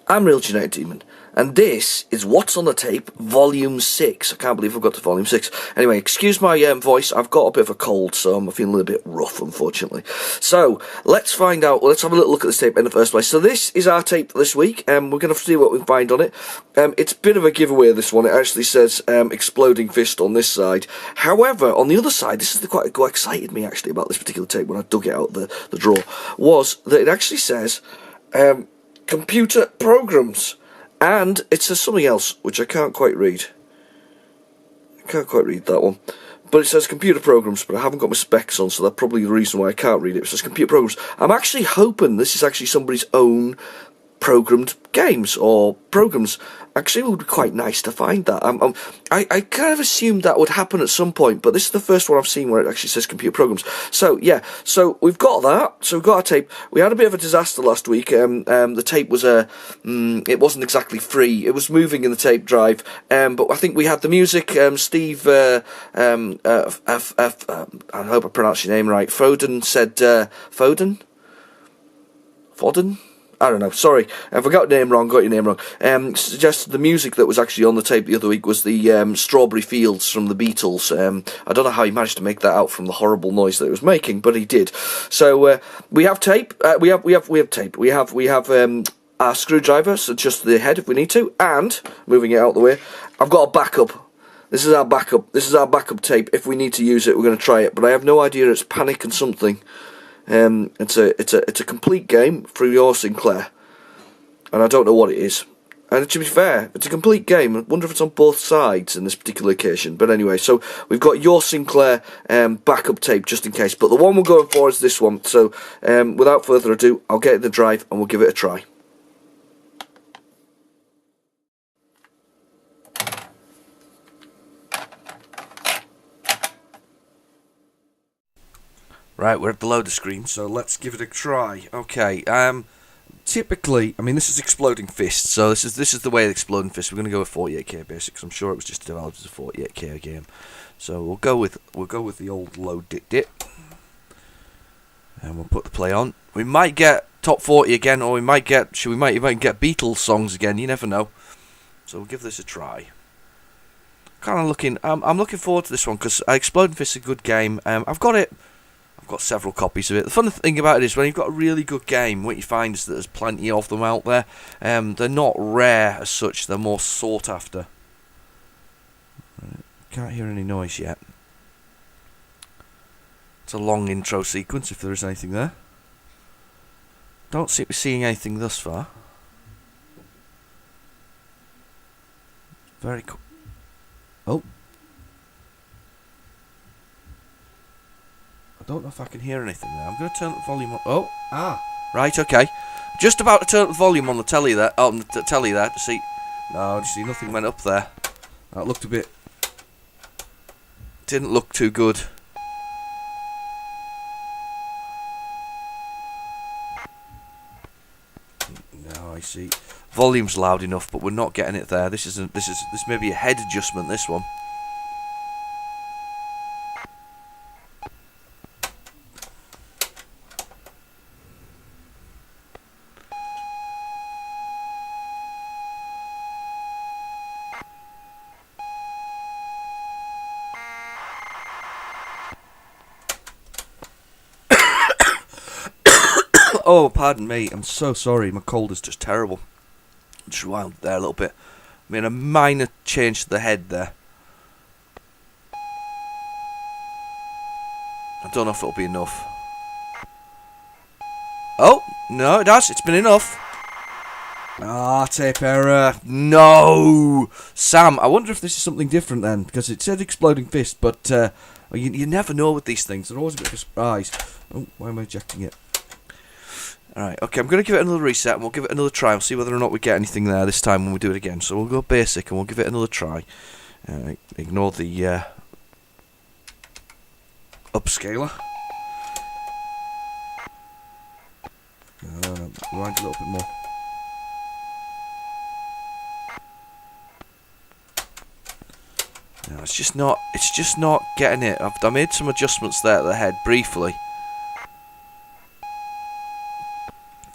I'm Real Genetic Demon, and this is What's on the Tape, Volume 6. I can't believe I've got to Volume 6. Anyway, excuse my voice, I've got a bit of a cold, so I'm feeling a little bit rough, unfortunately. So, let's find out, let's have a little look at this tape in the first place. So this is our tape this week, we're going to see what we can find on it. It's a bit of a giveaway, this one. It actually says Exploding Fist on this side. However, on the other side, this is what excited me, actually, about this particular tape when I dug it out of the drawer, was that it actually says... computer programs, and it says something else which I can't quite read. I can't quite read that one, but it says computer programs, but I haven't got my specs on, so that's probably the reason why I can't read it. It says computer programs. I'm actually hoping this is actually somebody's own programmed games or programs. Actually, it would be quite nice to find that. I kind of assumed that would happen at some point, but this is the first one I've seen where it actually says computer programs. So, yeah, so we've got that. So we've got our tape. We had a bit of a disaster last week. The tape was it wasn't exactly free. It was moving in the tape drive, but I think we had the music. Steve, I hope I pronounced your name right. Foden said, Foden? I don't know, sorry, if I got your name wrong, suggested the music that was actually on the tape the other week was the Strawberry Fields from the Beatles. I don't know how he managed to make that out from the horrible noise that it was making, but he did. So, we have tape, we have tape, we have our screwdriver, so just the head if we need to, and, moving it out the way, I've got a backup. This is our backup tape. If we need to use it, we're going to try it, but I have no idea. It's Panic and something. It's a complete game through your Sinclair, and I don't know what it is. And to be fair, it's a complete game. I wonder if it's on both sides in this particular occasion. But anyway, so we've got your Sinclair backup tape just in case. But the one we're going for is this one. So without further ado, I'll get in the drive and we'll give it a try. Right, we're at the loader screen, so let's give it a try. Okay, typically, I mean, this is Exploding Fist, so this is the way of Exploding Fist. We're going to go with 48K basic, 'cause I'm sure it was just developed as a 48K game. So we'll go with the old load dit, and we'll put the play on. We might get top 40 again, or we might even get Beatles songs again. You never know. So we'll give this a try. Kind of looking, I'm looking forward to this one because Exploding Fist is a good game. I've got several copies of it. The fun thing about it is when you've got a really good game, what you find is that there's plenty of them out there. They're not rare as such, they're more sought after. Can't hear any noise yet. It's a long intro sequence if there is anything there. Don't seem to be seeing anything thus far. Very cool. Oh. I don't know if I can hear anything there. I'm going to turn the volume up. Oh, right, okay. Just about to turn the volume on the telly there. On the telly there to see. No, you see, nothing went up there. That looked a bit. Didn't look too good. No, I see. Volume's loud enough, but we're not getting it there. This may be a head adjustment. This one. Oh, pardon me. I'm so sorry. My cold is just terrible. Just wound there a little bit. I mean, a minor change to the head there. I don't know if it'll be enough. Oh, no, it has. It's been enough. Ah, tape error. No! Sam, I wonder if this is something different then, because it said Exploding Fist, but you never know with these things. They're always a bit of a surprise. Oh, why am I ejecting it? Alright, okay, I'm going to give it another reset and we'll give it another try. We'll see whether or not we get anything there this time when we do it again. So we'll go basic and we'll give it another try. Ignore the upscaler. Rewind a little bit more. No, it's just not getting it. I made some adjustments there at the head briefly.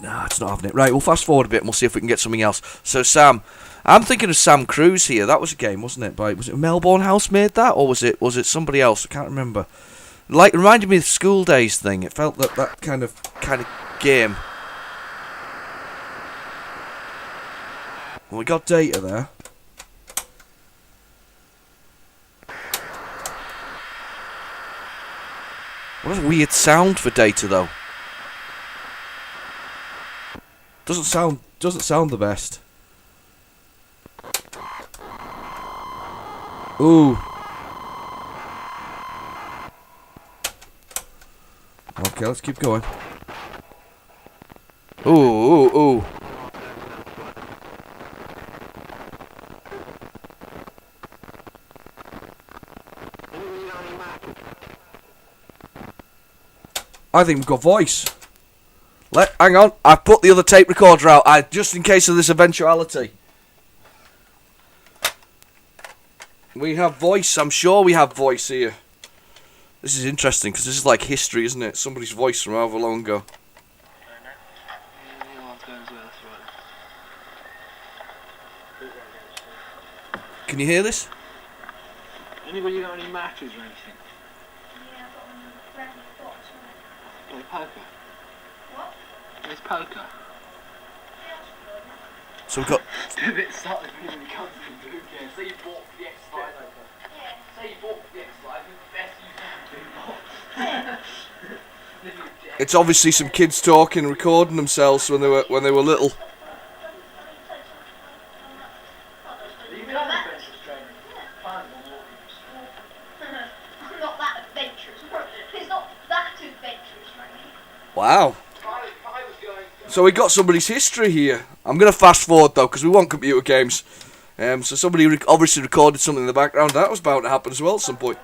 No, That's not having it. Right, we'll fast forward a bit and we'll see if we can get something else. So, Sam, I'm thinking of Sam Cruise here. That was a game, wasn't it? Was it Melbourne House made that, or was it somebody else? I can't remember. Like, reminded me of the School Days thing. It felt that kind of game. Well, we got Data there. What a weird sound for Data, though. Doesn't sound the best. Ooh. Okay, let's keep going. Ooh. I think we've got voice. Hang on, I put the other tape recorder out, just in case of this eventuality. We have voice, I'm sure we have voice here. This is interesting, because this is like history, isn't it? Somebody's voice from however long ago. Can you hear this? Anybody got any matches or anything? Yeah, I've got one ready box, right? Play poker? What? It's poker. So we've got... A bit started when it comes to blue games. Say you bought the X-Slide. Yeah. Say you bought the X-Slide, the best you can do. It's obviously some kids talking, recording themselves when they were little. You've been on adventures training. Fine, I'm not that adventurous. It's not that adventurous, right? Wow. So we got somebody's history here. I'm going to fast forward though, because we want computer games. So somebody obviously recorded something in the background. That was bound to happen as well at some point.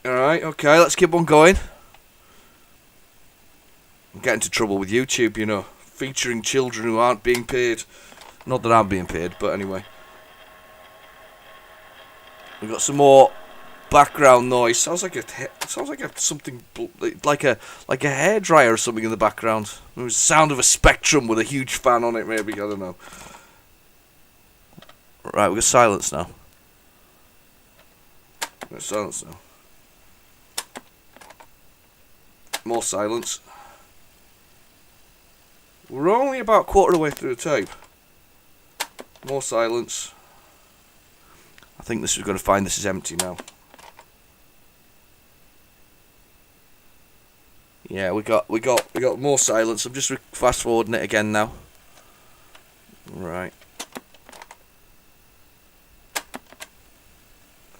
Alright, okay, let's keep on going. I'm getting into trouble with YouTube, you know. Featuring children who aren't being paid. Not that I'm being paid, but anyway. We've got some more background noise. Sounds like something like a hairdryer or something in the background. It was the sound of a Spectrum with a huge fan on it, maybe. I don't know. Right, we've got silence now. We've got silence now. More silence. We're only about a quarter of the way through the tape. More silence. I think we're going to find this is empty now. Yeah, we got more silence. I'm just fast forwarding it again now. Right.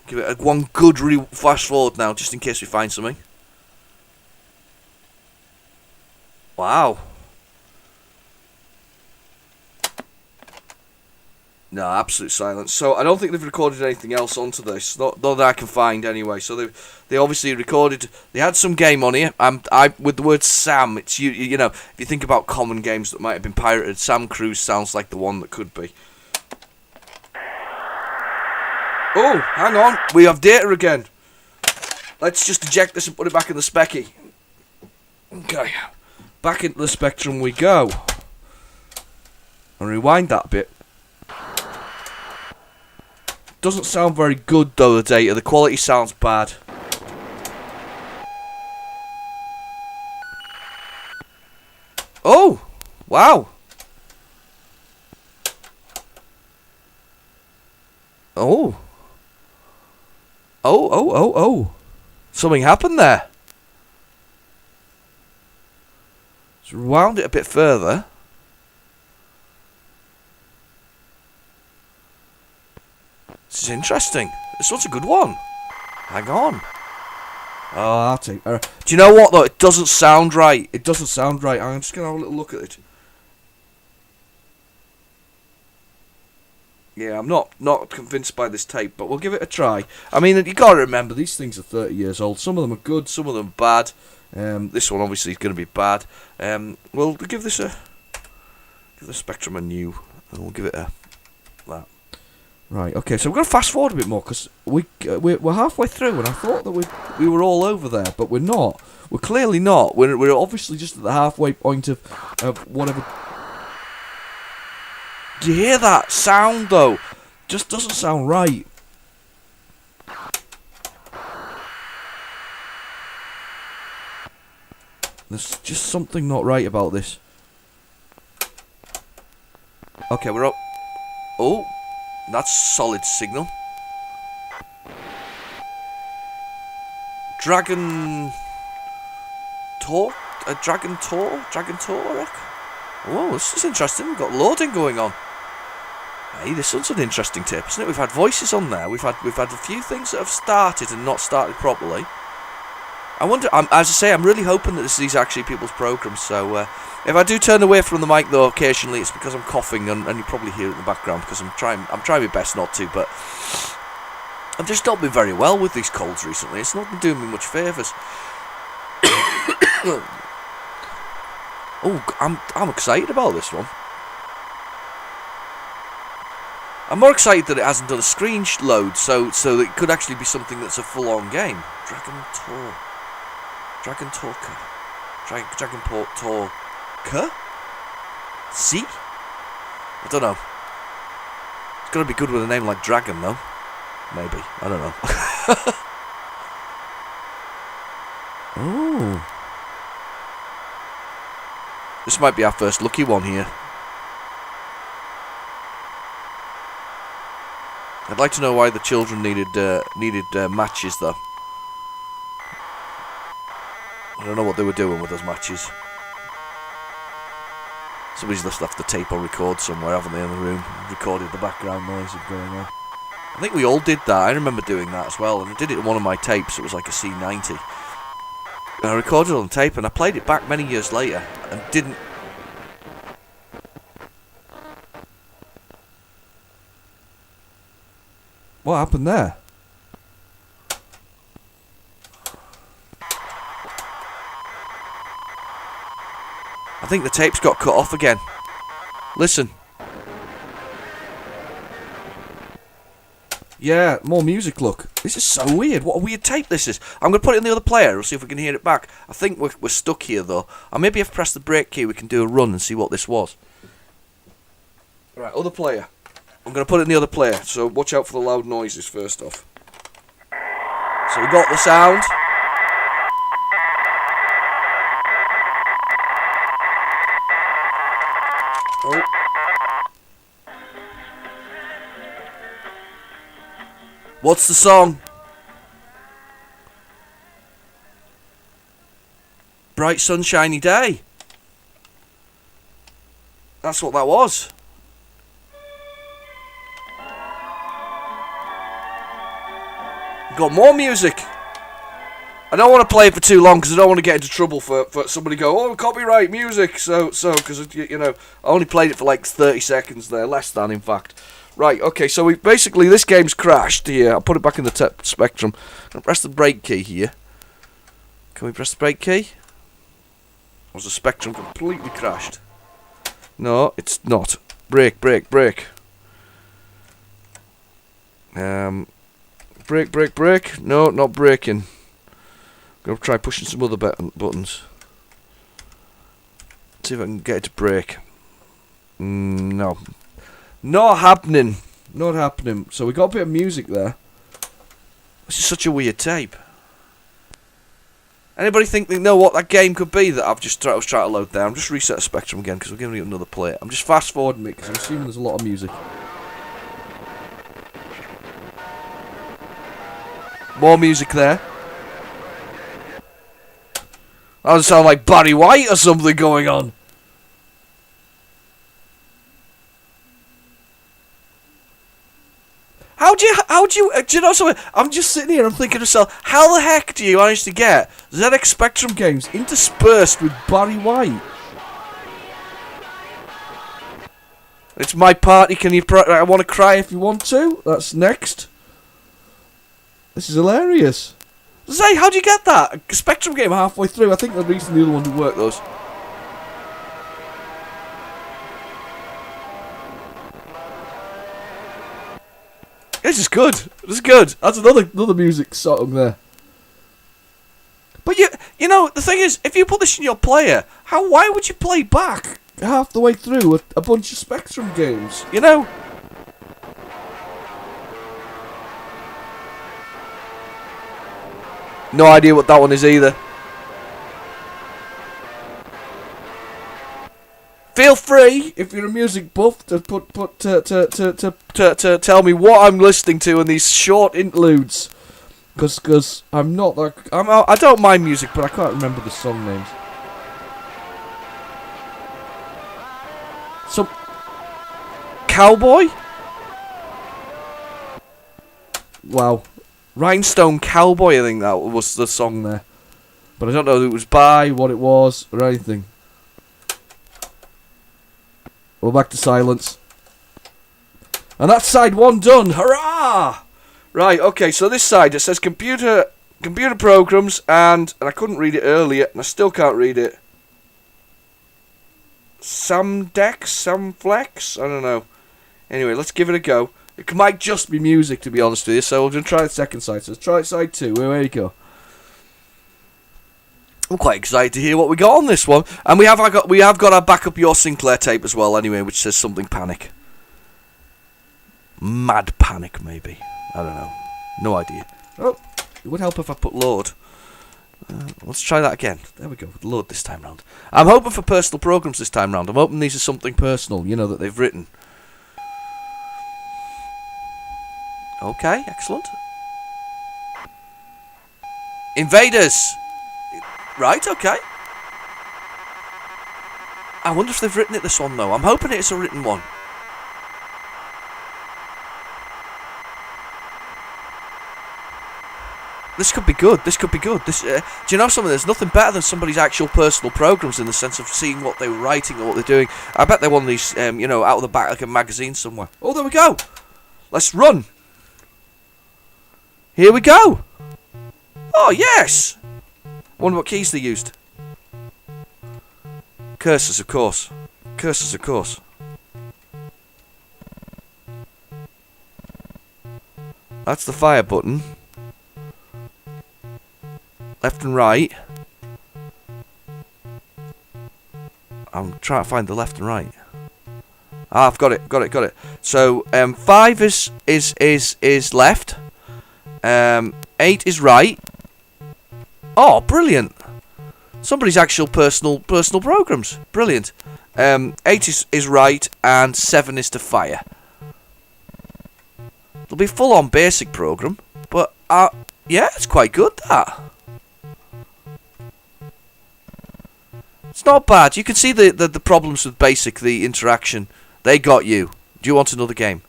Give it one good fast forward now, just in case we find something. Wow. No, absolute silence. So I don't think they've recorded anything else onto this, not that I can find anyway. So they obviously recorded. They had some game on here. With the word Sam. It's you know, if you think about common games that might have been pirated, Sam Cruise sounds like the one that could be. Oh, hang on, we have data again. Let's just eject this and put it back in the specky. Okay, back into the Spectrum we go. And rewind that bit. Doesn't sound very good though, the data. The quality sounds bad. Oh! Wow! Oh! Oh! Something happened there. Let's rewound it a bit further. This is interesting. This one's a good one. Hang on. Oh, I'll take. Do you know what though? It doesn't sound right. It doesn't sound right. I'm just gonna have a little look at it. Yeah, I'm not convinced by this tape, but we'll give it a try. I mean, you gotta remember these things are 30 years old. Some of them are good, some of them are bad. This one obviously is going to be bad. We'll give the Spectrum a new, and we'll give it a that. Right, okay, so we're going to fast forward a bit more, because we're halfway through, and I thought that we were all over there, but we're not. We're clearly not. We're obviously just at the halfway point of whatever. Do you hear that sound, though? Just doesn't sound right. There's just something not right about this. Okay, we're up. Oh, that's solid signal. Dragon Talk? Dragon Talk? Oh, this is interesting. We've got loading going on. Hey, this one's an interesting tip, isn't it? We've had voices on there. We've had a few things that have started and not started properly. I wonder. As I say, I'm really hoping that these are actually people's programs. So if I do turn away from the mic though occasionally, it's because I'm coughing and you probably hear it in the background because I'm trying my best not to. But I've just not been very well with these colds recently. It's not been doing me much favours. Oh, I'm excited about this one. I'm more excited that it hasn't done a screen load, so that it could actually be something that's a full-on game. Dragon Talker. See? I don't know. It's got to be good with a name like Dragon, though. Maybe. I don't know. Oh. This might be our first lucky one here. I'd like to know why the children needed matches, though. I don't know what they were doing with those matches. Somebody's just left the tape on record somewhere, haven't they, in the room? Recorded the background noise going on. I think we all did that. I remember doing that as well, and I did it on one of my tapes. It was like a C90. And I recorded it on tape, and I played it back many years later, and didn't... What happened there? I think the tape's got cut off again. Listen. Yeah, more music, look. This is so weird. What a weird tape this is. I'm going to put it in the other player. We'll see if we can hear it back. I think we're stuck here, though. And maybe if I press the brake key, we can do a run and see what this was. Right, other player. I'm going to put it in the other player, so watch out for the loud noises first off. So we got the sound. Oh. What's the song? Bright sunshiny day. That's what that was. Got more music. I don't want to play it for too long because I don't want to get into trouble for somebody go, oh, copyright music. So because you know I only played it for like 30 seconds there, less than in fact. Right, okay, so we basically this game's crashed here. I'll put it back in the spectrum. I'll press the brake key here. Can we press the brake key? Or was the spectrum completely crashed? No, it's not. Brake. Brake. No, not braking. I'm going to try pushing some other buttons. See if I can get it to brake. No. Not happening. So we got a bit of music there. This is such a weird tape. Anybody think they know what that game could be that I was trying to load there? I'm just reset the spectrum again because we're giving it another play. I'm just fast forwarding it because I'm assuming there's a lot of music. More music there. That doesn't sound like Barry White or something going on. Do you know something? I'm just sitting here and I'm thinking to myself, how the heck do you manage to get ZX Spectrum games interspersed with Barry White? It's my party, I want to cry if you want to. That's next. This is hilarious. Say, how do you get that? A Spectrum game halfway through. I think the reason the other one to work those. This is good. This is good. That's another music song there. But you know, the thing is, if you put this in your player, why would you play back half the way through a bunch of Spectrum games? You know? No idea what that one is either. Feel free, if you're a music buff, to to tell me what I'm listening to in these short interludes, because I'm not like I don't mind music, but I can't remember the song names. Some Cowboy. Wow, Rhinestone Cowboy. I think that was the song there, but I don't know who it was by, what it was, or anything. We're back to silence. And that's side 1 done. Hurrah! Right, okay, so this side, it says computer programs, and I couldn't read it earlier, and I still can't read it. Samdex? Samflex? I don't know. Anyway, let's give it a go. It might just be music, to be honest with you, so we're going to try the second side. So let's try side 2. Where you go? I'm quite excited to hear what we got on this one, and we have got our backup Your Sinclair tape as well. Anyway, which says something panic, mad panic, maybe. I don't know, no idea. Oh, it would help if I put load. Let's try that again. There we go, load this time round. I'm hoping for personal programs this time round. I'm hoping these are something personal, you know, that they've written. Okay, excellent. Invaders. Right, okay. I wonder if they've written it, this one, though. I'm hoping it's a written one. This could be good. This could be good. This, do you know something? There's nothing better than somebody's actual personal programs in the sense of seeing what they were writing or what they're doing. I bet they're one of these, you know, out of the back like a magazine somewhere. Oh, there we go. Let's run. Here we go. Oh, yes. Wonder what keys they used. Cursors, of course. Cursors, of course. That's the fire button. Left and right. I'm trying to find the left and right. Ah, I've got it. So 5 is left. 8 is right. Oh, brilliant! Somebody's actual personal programs. Brilliant. 8 is right, and 7 is to fire. It'll be full-on basic program, but yeah, it's quite good, that. It's not bad. You can see the problems with basic, the interaction. They got you. Do you want another game?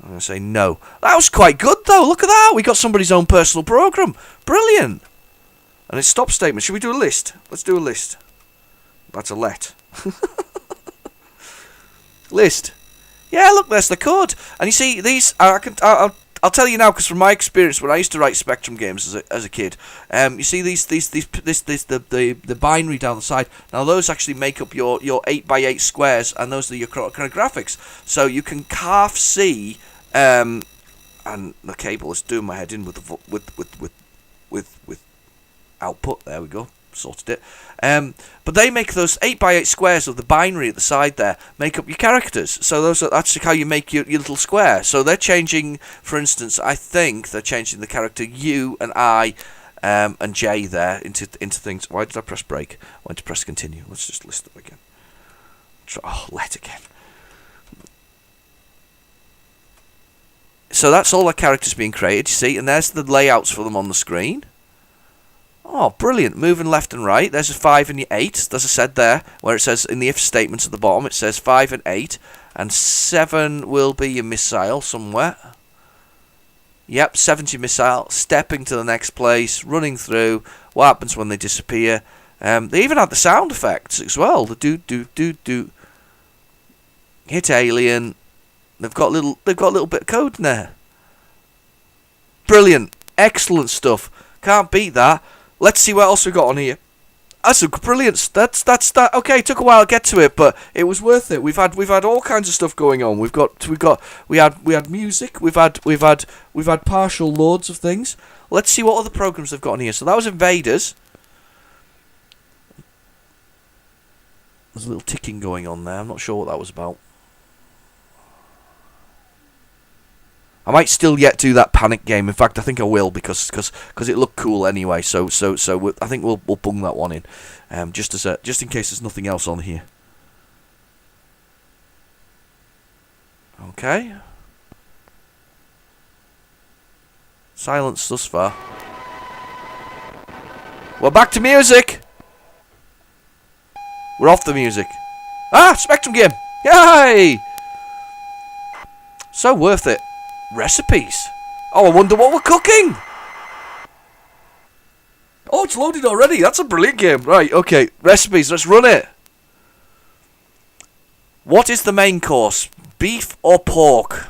I'm going to say no. That was quite good, though. Look at that. We got somebody's own personal program. Brilliant. And it's stop statement. Should we do a list? Let's do a list. That's a let. List. Yeah, look, there's the code. And you see, these I'll tell you now, because from my experience, when I used to write Spectrum games as a kid, you see the binary down the side. Now those actually make up your 8x8 squares, and those are your kind of graphics. So you can half see, and the cable is doing my head in with output. There we go, sorted it. But they make those 8x8 squares of the binary at the side there make up your characters. So that's how you make your little square. So they're changing, for instance, I think they're changing the character U and I and J there into things. Why did I press break? I went to press continue. Let's just list them again. Let again. So that's all the characters being created, you see, and there's the layouts for them on the screen. Oh, brilliant. Moving left and right. There's a 5 and your 8. As I said there, where it says in the if statements at the bottom, it says 5 and 8. And 7 will be your missile somewhere. Yep, 7's your missile. Stepping to the next place. Running through. What happens when they disappear? They even had the sound effects as well. The do. Hit alien. They've got a little bit of code in there. Brilliant. Excellent stuff. Can't beat that. Let's see what else we got on here. That's a brilliant. That's that. Okay, it took a while to get to it, but it was worth it. We've had all kinds of stuff going on. We had music. We've had partial loads of things. Let's see what other programs they've got on here. So that was Invaders. There's a little ticking going on there. I'm not sure what that was about. I might still yet do that Panic game. In fact, I think I will because it looked cool anyway. So I think we'll bung that one in, just in case there's nothing else on here. Okay. Silence thus far. We're back to music. We're off the music. Spectrum game. Yay! So worth it. Recipes. Oh, I wonder what we're cooking. Oh, it's loaded already. That's a brilliant game. Right, okay. Recipes, let's run it. What is the main course? Beef or pork?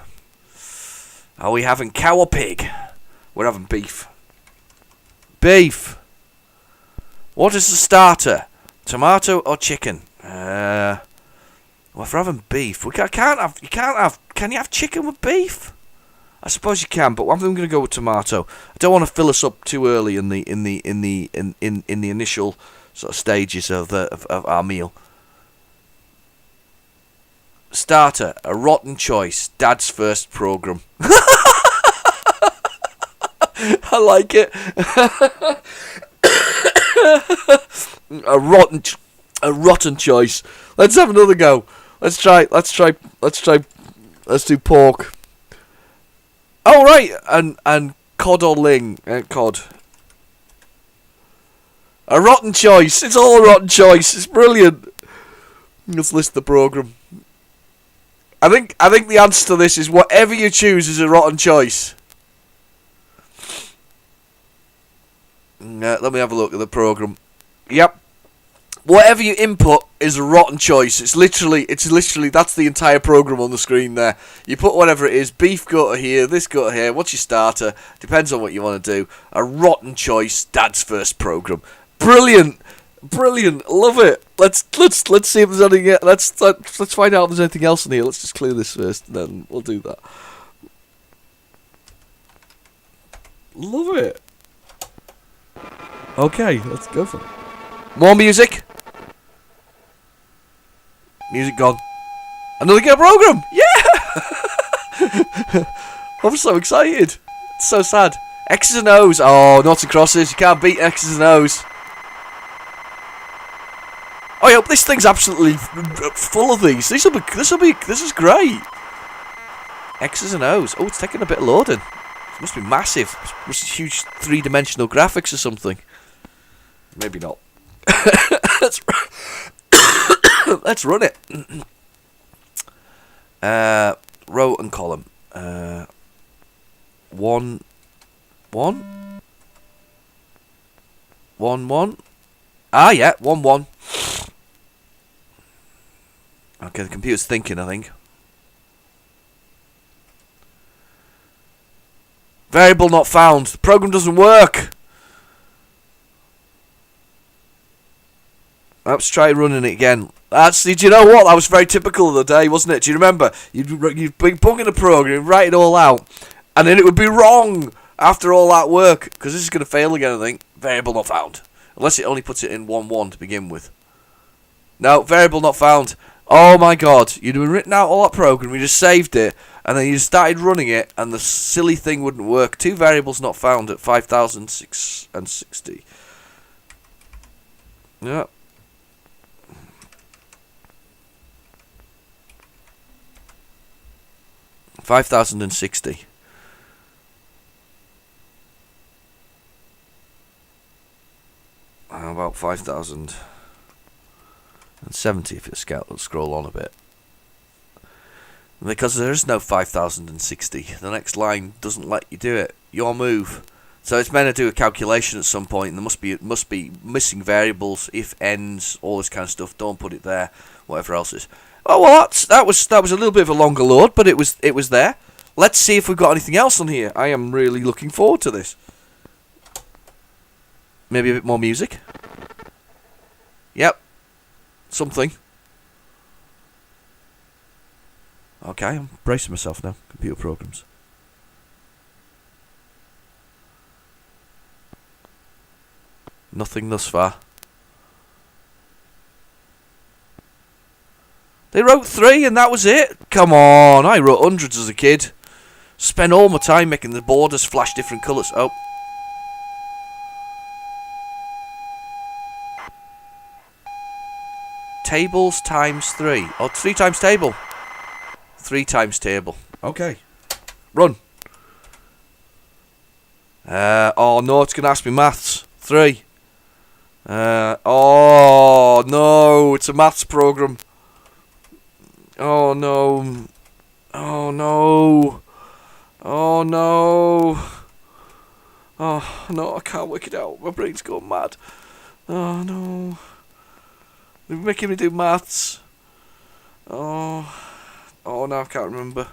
Are we having cow or pig? We're having beef. Beef. What is the starter? Tomato or chicken? Well, if we're having beef, can you have chicken with beef? I suppose you can, but I'm going to go with tomato. I don't want to fill us up too early in the initial sort of stages of our meal. Starter, a rotten choice. Dad's first program. I like it. a rotten choice. Let's have another go. Let's do pork. Oh right, and cod or ling, cod. A rotten choice. It's all a rotten choice. It's brilliant. Let's list the program. I think the answer to this is whatever you choose is a rotten choice. Let me have a look at the program. Yep. Whatever you input is a rotten choice. It's literally that's the entire program on the screen there. You put whatever it is, beef go to here, this go to here. What's your starter? Depends on what you want to do. A rotten choice. Dad's first program. Brilliant, love it. Let's see if there's anything. Let's find out if there's anything else in here. Let's just clear this first, and then we'll do that. Love it. Okay, let's go for it. More music. Music gone. Another game program. Yeah. I'm so excited. It's so sad. X's and O's. Oh, noughts and crosses. You can't beat X's and O's. Oh, yeah, this thing's absolutely full of these. This is great. X's and O's. Oh, it's taking a bit of loading. It must be massive. Must be huge 3-dimensional graphics or something. Maybe not. Let's run it. Row and column. 1 1 1 1. Ah, yeah, 1 1. Okay, the computer's thinking, I think. Variable not found. The program doesn't work. Let's try running it again. Do you know what? That was very typical of the day, wasn't it? Do you remember? You'd be bugging a program, write it all out, and then it would be wrong after all that work, because this is going to fail again, I think. Variable not found. Unless it only puts it in 1 1 to begin with. No, variable not found. Oh my god. You'd have written out all that program, you just saved it, and then you started running it, and the silly thing wouldn't work. 2 variables not found at 5,060. Yeah. $5,060. How about 5,070 if you scroll on a bit? Because there is no 5,060. The next line doesn't let you do it. Your move. So it's meant to do a calculation at some point. And there must be missing variables, if ends, all this kind of stuff. Don't put it there. Whatever else is. Oh well, that was a little bit of a longer load, but it was there. Let's see if we've got anything else on here. I am really looking forward to this. Maybe a bit more music. Yep. Something. Okay, I'm bracing myself now. Computer programs. Nothing thus far. They wrote 3 and that was it? Come on, I wrote hundreds as a kid. Spent all my time making the borders flash different colours. Oh. Tables times 3. Oh, 3 times table. 3 times table. Okay. Run. Oh no, it's going to ask me maths. 3. Oh no, it's a maths program. Oh no. Oh no. Oh no. Oh no, I can't work it out. My brain's going mad. Oh no. They're making me do maths. Oh no, I can't remember.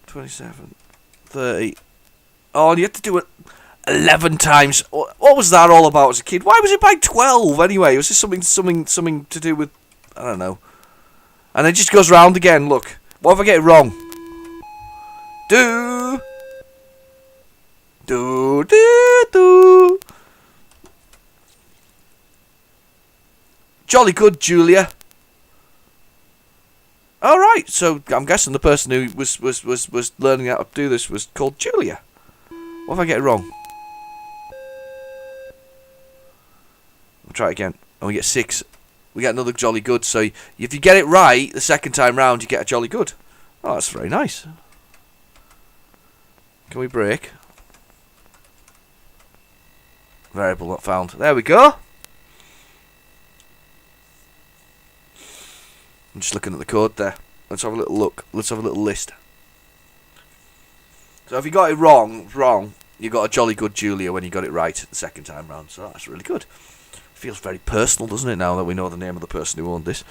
27, 30. Oh, you have to do it 11 times. What was that all about as a kid? Why was it by 12 anyway? Was this something to do with, I don't know. And it just goes round again. Look, what if I get it wrong? Do. Jolly good, Julia. All right, so I'm guessing the person who was learning how to do this was called Julia. What if I get it wrong? We'll try it again. And we get 6. We get another jolly good. So if you get it right the second time round, you get a jolly good. Oh, that's very nice. Can we break? Variable not found. There we go. I'm just looking at the code there. Let's have a little look. Let's have a little list. So if you got it wrong, you got a jolly good Julia when you got it right the second time round. So that's really good. Feels very personal, doesn't it, now that we know the name of the person who owned this.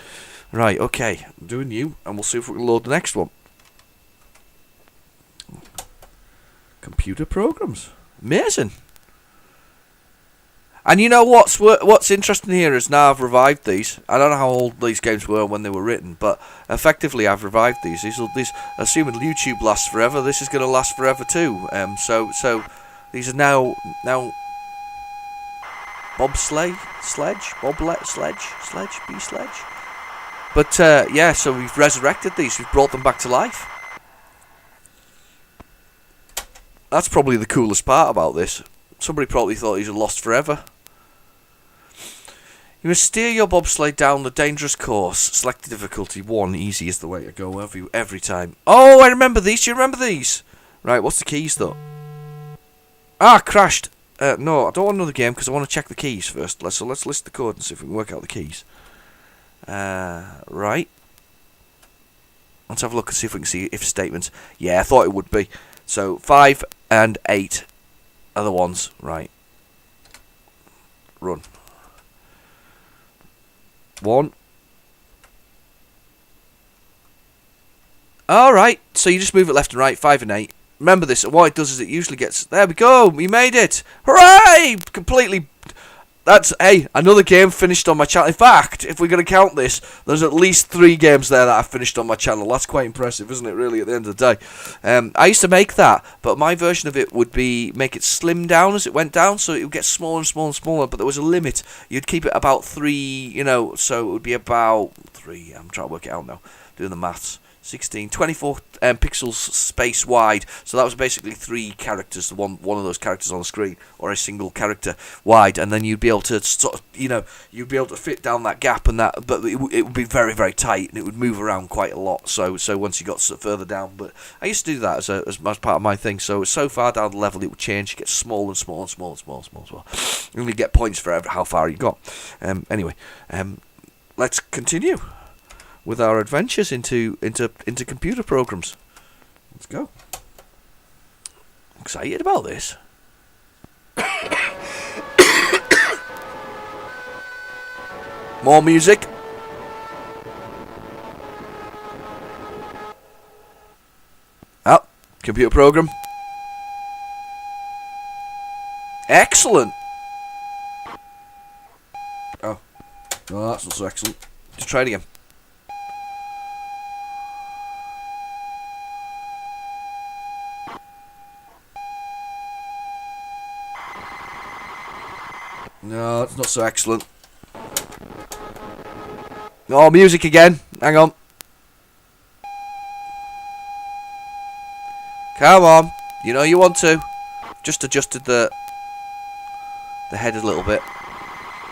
Right, okay. I'm doing new, and we'll see if we can load the next one. Computer programs. Amazing. And you know what's interesting here is now I've revived these. I don't know how old these games were when they were written, but effectively I've revived these. These assuming YouTube lasts forever, this is going to last forever too. So these are now bobsleigh, sledge, bee sledge. But yeah, so we've resurrected these. We've brought them back to life. That's probably the coolest part about this. Somebody probably thought these were lost forever. You must steer your bobsleigh down the dangerous course. Select the difficulty 1. Easy is the way to go every time. Oh, I remember these. Do you remember these? Right, what's the keys though? Ah, crashed. No, I don't want another game because I want to check the keys first. So let's list the code and see if we can work out the keys. Right. Let's have a look and see if we can see if statements. Yeah, I thought it would be. So 5 and 8 are the ones. Right. Run. 1. Alright, so you just move it left and right, 5 and 8. Remember this, what it does is it usually gets... There we go, we made it! Hooray! Completely... That's, hey, another game finished on my channel. In fact, if we're going to count this, there's at least 3 games there that I've finished on my channel. That's quite impressive, isn't it, really, at the end of the day? I used to make that, but my version of it would be make it slim down as it went down, so it would get smaller and smaller and smaller, but there was a limit. You'd keep it about 3, you know, so it would be about 3, I'm trying to work it out now, doing the maths. 16, 24 pixels space wide. So that was basically 3 characters, one of those characters on the screen, or a single character wide, and then you'd be able to sort of, you know, you'd be able to fit down that gap and that, but it would be very, very tight and it would move around quite a lot. So once you got further down, but I used to do that as part of my thing. So far down the level, it would change, get smaller and smaller and smaller and smaller and smaller as well. And you get points for how far you got. Anyway, let's continue with our adventures into computer programs. Let's go. I'm excited about this. More music. Oh, computer program. Excellent. Oh. Oh, that's not so excellent. Just try it again. No, it's not so excellent. Oh, music again. Hang on. Come on. You know you want to. Just adjusted the head a little bit.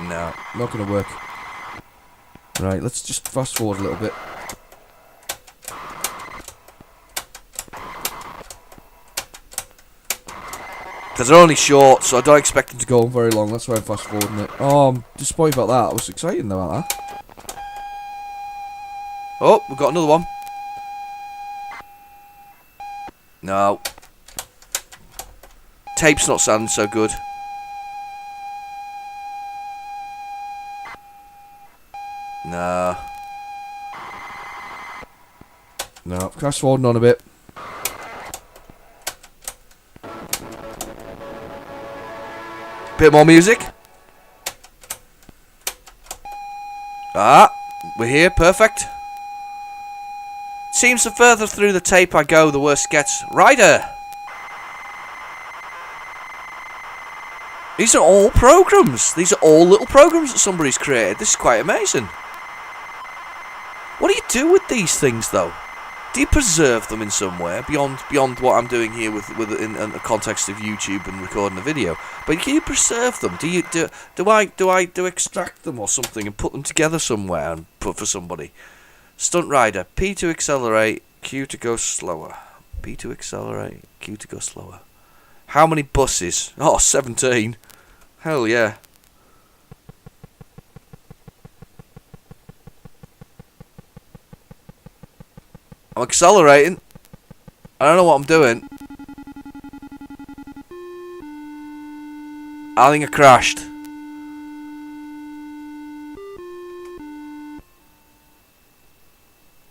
No, not going to work. Right, let's just fast forward a little bit. Because they're only short, so I don't expect them to go on very long. That's why I'm fast forwarding it. Oh, I'm disappointed about that. I was excited about that. Oh, we've got another one. No. Tape's not sounding so good. No. No, fast forwarding on a bit. Bit more music. Ah, we're here, perfect. Seems the further through the tape I go, the worse it gets. Ryder! These are all programs. These are all little programs that somebody's created. This is quite amazing. What do you do with these things, though? Do you preserve them in some way beyond what I'm doing here with in the context of YouTube and recording a video? But can you preserve them? Do I extract them or something and put them together somewhere and put for somebody? Stunt rider, P to accelerate, Q to go slower. P to accelerate, Q to go slower. How many buses? Oh, 17. Hell yeah. I'm accelerating. I don't know what I'm doing. I think I crashed.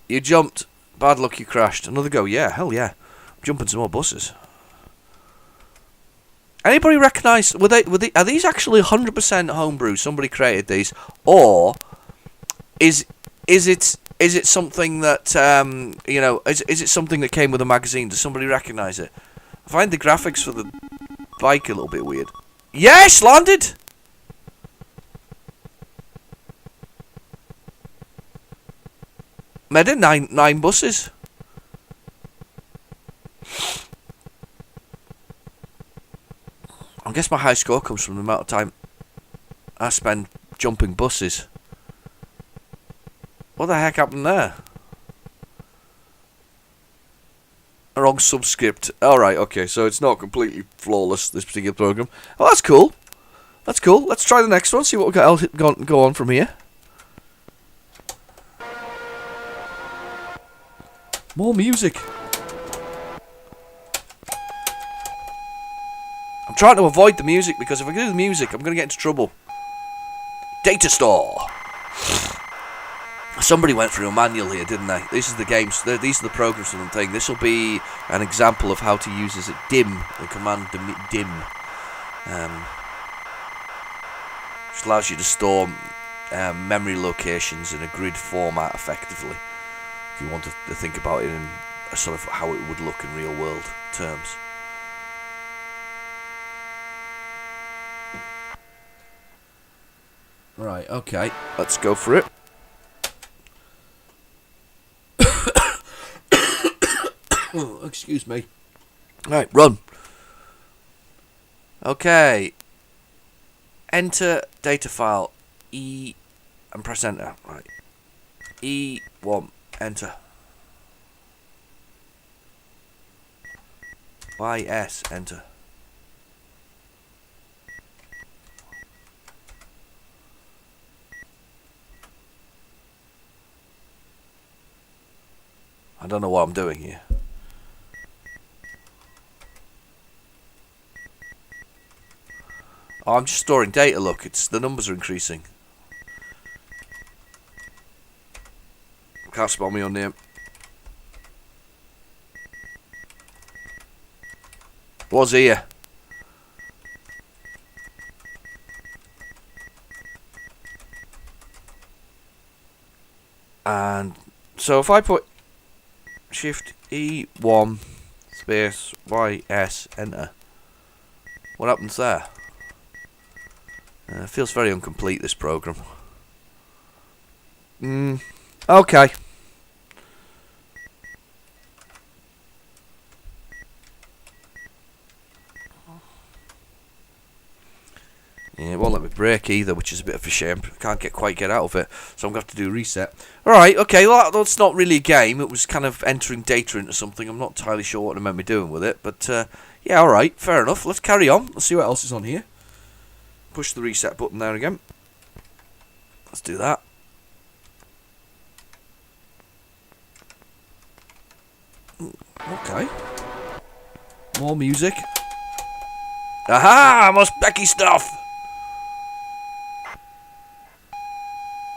You jumped. Bad luck, you crashed. Another go. Yeah, hell yeah. I'm jumping some more buses. Anybody recognise? Are these actually 100% homebrew? Somebody created these, or is it something that is it something that came with a magazine? Does somebody recognise it? I find the graphics for the bike a little bit weird. Yes, landed. Made it nine buses. I guess my high score comes from the amount of time I spend jumping buses. What the heck happened there? A wrong subscript. Alright, okay, so it's not completely flawless, this particular program. Oh, that's cool. That's cool. Let's try the next one, see what we got go on from here. More music. I'm trying to avoid the music because if I do the music, I'm going to get into trouble. Data store. Somebody went through a manual here, didn't they? This is the games. These are the programs and thing. This will be an example of how to use this at dim. The command dim, which allows you to store memory locations in a grid format effectively. If you want to think about it in a sort of how it would look in real world terms. Right, okay, let's go for it. Oh, excuse me. Right, run. Okay. Enter data file E and press enter. Right. E1, enter. YS, enter. I don't know what I'm doing here. Oh, I'm just storing data, look, the numbers are increasing. Can't spell me on name. Was here. And so if I put Shift E1 space YS enter, what happens there? It feels very incomplete, this program. Okay. Yeah, it won't let me break either, which is a bit of a shame. I can't quite get out of it, so I'm going to have to do a reset. Alright, okay, well, that's not really a game. It was kind of entering data into something. I'm not entirely sure what I meant me doing with it, but yeah, alright, fair enough. Let's carry on. Let's see what else is on here. Push the reset button there again. Let's do that. Okay. More music. Aha! More Becky stuff!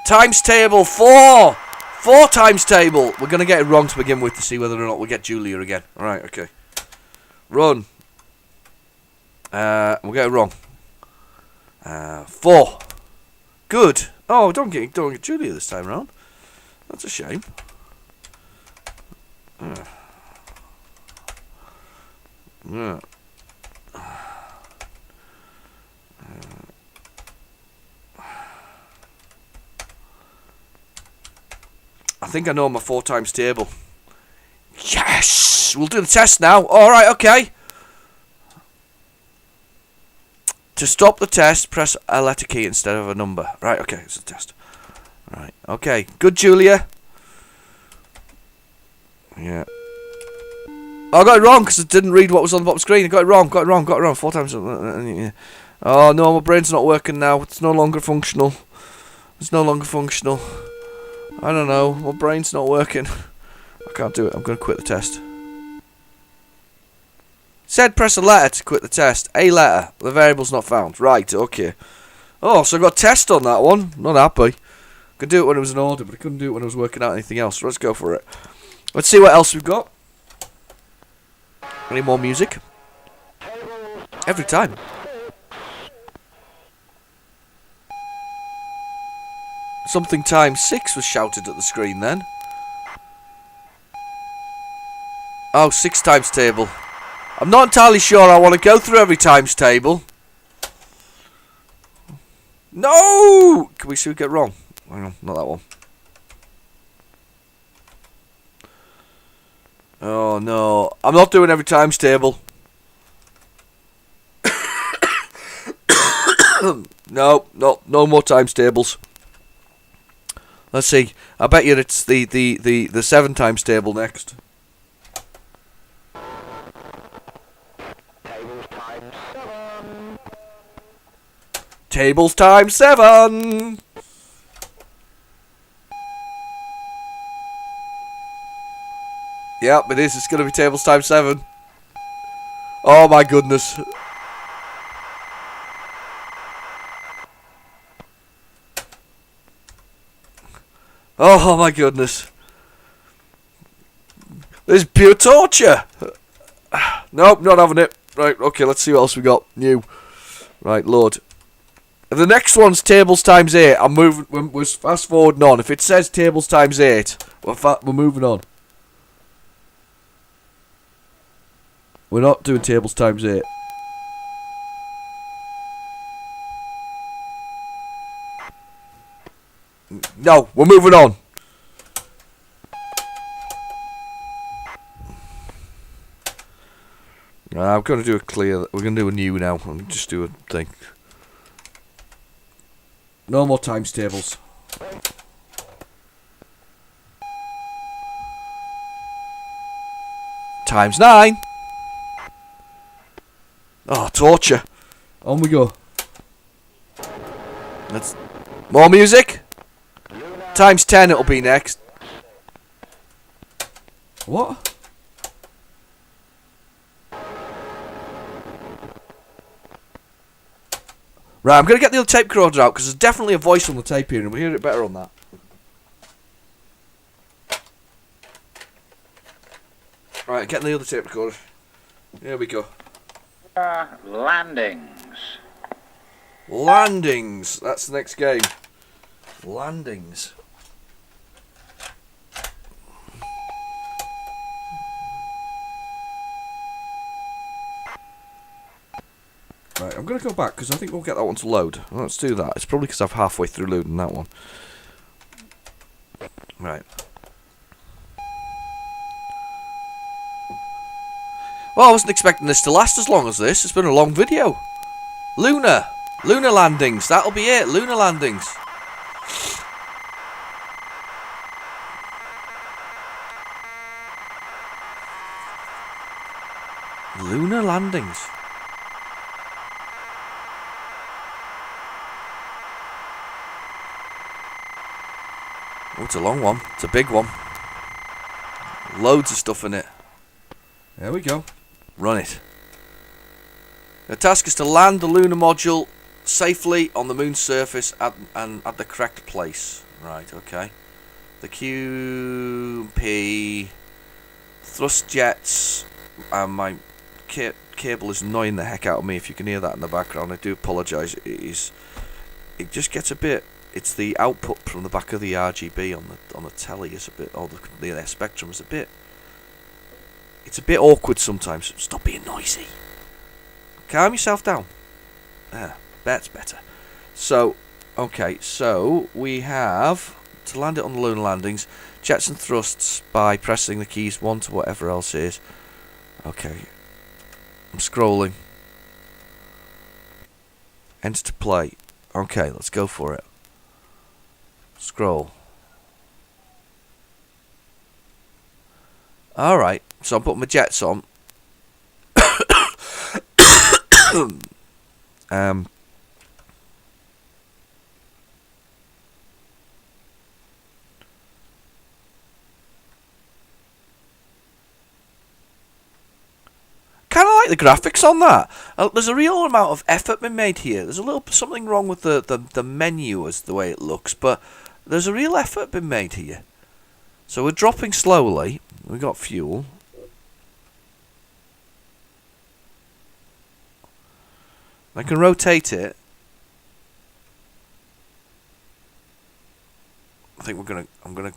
Times table 4! 4 times table! We're going to get it wrong to begin with to see whether or not we get Julia again. Alright, okay. Run. We'll get it wrong. 4. Good. Oh, don't get Julia this time around. That's a shame. Yeah. I think I know my 4 times table. Yes! We'll do the test now. Alright, okay. To stop the test, press a letter key instead of a number. Right, okay, it's a test. Right, okay. Good, Julia. Yeah. Oh, I got it wrong because I didn't read what was on the bottom screen. I got it wrong. 4 times. Oh, no, my brain's not working now. It's no longer functional. I don't know. My brain's not working. I can't do it. I'm going to quit the test. Said press a letter to quit the test. A letter. The variable's not found. Right, okay. Oh, so I got test on that one. Not happy. Could do it when it was in order, but I couldn't do it when I was working out anything else. So let's go for it. Let's see what else we've got. Any more music? Every time. Something times 6 was shouted at the screen then. Oh, 6 times table. I'm not entirely sure I want to go through every times table. No! Can we see what we get wrong? Hang on, not that one. Oh no, I'm not doing every times table. No more times tables. Let's see. I bet you it's the 7 times table next. Tables times 7. Yep, it is. It's going to be tables times 7. Oh my goodness. Oh my goodness. This is pure torture. Nope, not having it. Right, okay, let's see what else we got. New. Right, load. If the next one's tables times 8, I'm moving. We're fast forwarding on. If it says tables times 8, we're moving on. We're not doing tables times 8. No, we're moving on. I'm going to do a clear. We're going to do a new now. I'll just do a thing. No more times tables. Times 9. Oh, torture. On we go. Let's. More music. Times 10 it'll be next. What? Right, I'm going to get the other tape recorder out because there's definitely a voice on the tape here and we'll hear it better on that. Right, getting the other tape recorder. Here we go. Landings. Landings. That's the next game. Landings. Right, I'm going to go back because I think we'll get that one to load. Let's do that. It's probably because I'm halfway through loading that one. Right. Well, I wasn't expecting this to last as long as this. It's been a long video. Lunar landings. That'll be it. Lunar landings. Lunar landings. Oh, it's a long one. It's a big one. Loads of stuff in it. There we go. Run it. The task is to land the lunar module safely on the moon's surface and at the correct place. Right, okay. The QP thrust jets and my cable is annoying the heck out of me. If you can hear that in the background, I do apologise. It just gets a bit. It's the output from the back of the RGB on the telly is a bit, or the Spectrum is a bit. It's a bit awkward sometimes. Stop being noisy. Calm yourself down. That's better. So, okay, so we have to land it on the lunar landings, jets and thrusts by pressing the keys 1 to whatever else it is. Okay, I'm scrolling. Enter to play. Okay, let's go for it. Scroll. Alright, so I'm putting my jets on. Kind of like the graphics on that. There's a real amount of effort been made here. There's a little something wrong with the menu as the way it looks, but there's a real effort been made here. So we're dropping slowly. We got fuel. I can rotate it. I think I'm gonna.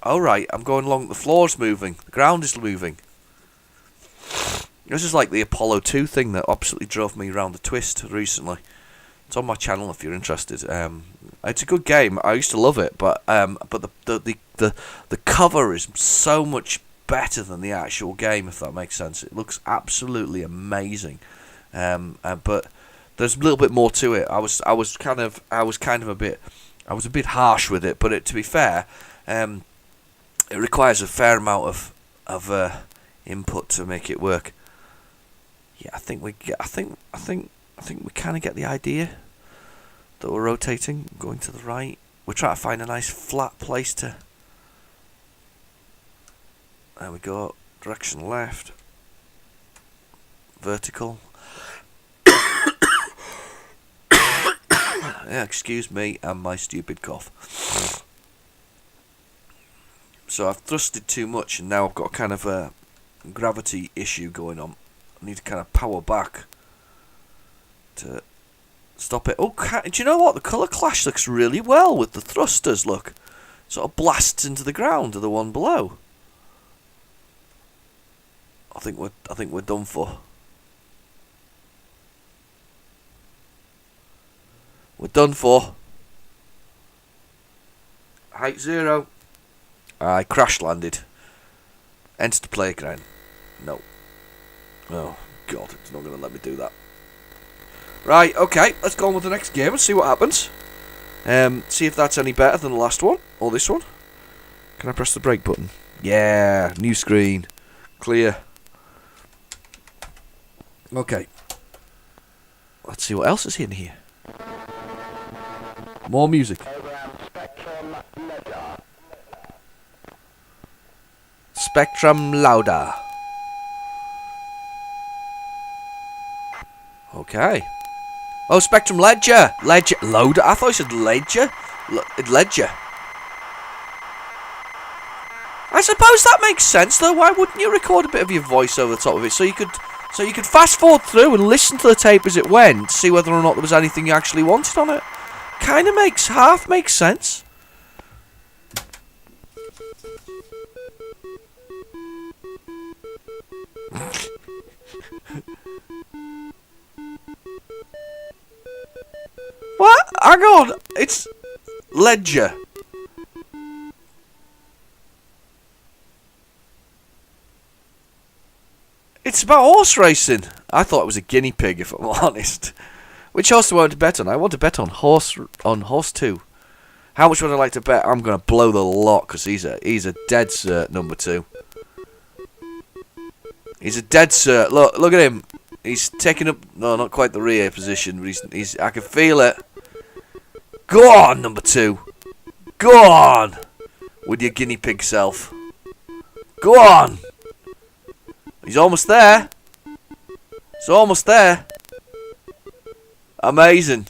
Oh right, I'm going along. The floor's moving. The ground is moving. This is like the Apollo 2 thing that absolutely drove me around the twist recently. It's on my channel if you're interested. It's a good game. I used to love it, but the cover is so much better than the actual game, if that makes sense. It looks absolutely amazing. But there's a little bit more to it. I was a bit harsh with it, but to be fair, it requires a fair amount of input to make it work. Yeah, I think we kind of get the idea that we're rotating, going to the right. We're trying to find a nice flat place to. There we go. Direction left. Vertical. Yeah, excuse me and my stupid cough. So I've thrusted too much and now I've got kind of a gravity issue going on. I need to kind of power back to stop it. Oh, do you know what? The colour clash looks really well with the thrusters, look. Sort of blasts into the ground to the one below. I think we're done for. We're done for. Height 0. I crash landed. Enter to play again. No. Oh, God, it's not going to let me do that. Right, okay, let's go on with the next game and see what happens. See if that's any better than the last one, or this one. Can I press the brake button? Yeah, new screen. Clear. Okay. Let's see what else is in here. More music. Spectrum Louder. Okay. Oh, Spectrum Ledger. Loader. I thought you said Ledger. Ledger. I suppose that makes sense, though. Why wouldn't you record a bit of your voice over the top of it so you could fast forward through and listen to the tape as it went, to see whether or not there was anything you actually wanted on it? Kind of makes sense. hang on. It's Ledger. It's about horse racing. I thought it was a guinea pig, if I'm honest. Which horse do I want to bet on? I want to bet on horse 2. How much would I like to bet? I'm going to blow the lot because he's a dead cert, number 2. He's a dead cert. Look at him. He's taking up, no, not quite the rear position, but he's I can feel it. Go on, number 2. Go on with your guinea pig self. Go on. He's almost there. He's almost there. Amazing.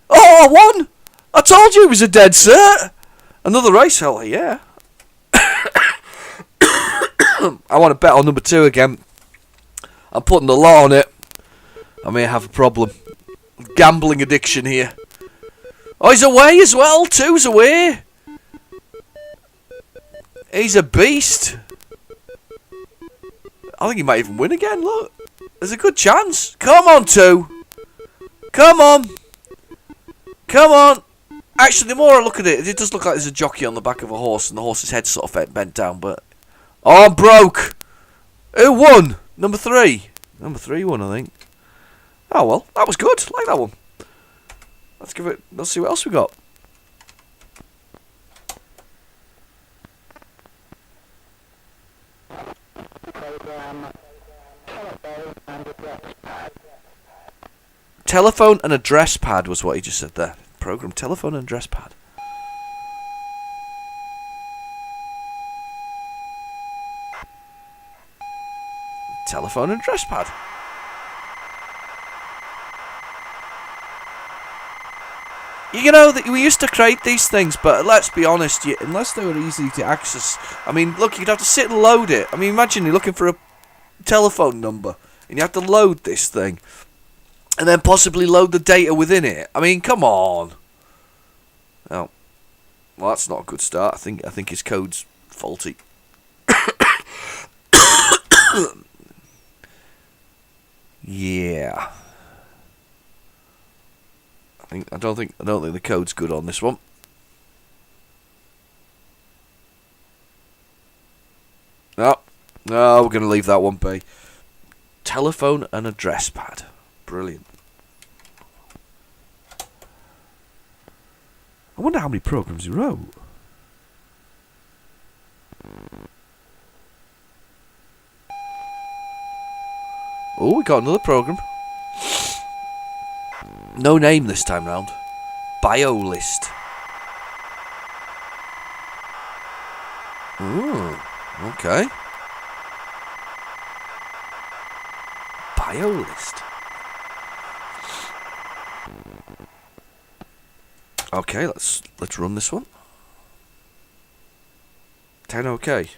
Oh, I won! I told you he was a dead cert. Another race, hell yeah. I want to bet on number 2 again. I'm putting the law on it. I may have a problem. Gambling addiction here. Oh, he's away as well. 2's away. He's a beast. I think he might even win again, look. There's a good chance. Come on, 2. Come on. Come on. Actually, the more I look at it, it does look like there's a jockey on the back of a horse and the horse's head sort of bent down, but... Oh, I'm broke. Who won? Number 3. Number 3 won, I think. Oh, well, that was good. I like that one. Let's see what else we got. Telephone and address pad was what he just said there. Program telephone and address pad. Telephone and address pad. You know, that we used to create these things, but let's be honest, unless they were easy to access, I mean, look, you'd have to sit and load it. I mean, imagine you're looking for a telephone number, and you have to load this thing, and then possibly load the data within it. I mean, come on. Oh, well, that's not a good start. I think his code's faulty. Yeah. I don't think the code's good on this one. No, we're going to leave that one be. Telephone and address pad. Brilliant. I wonder how many programs he wrote. Oh, we got another program. No name this time round. Bio list. Ooh, okay. Bio list. Okay, let's run this one. 10 okay.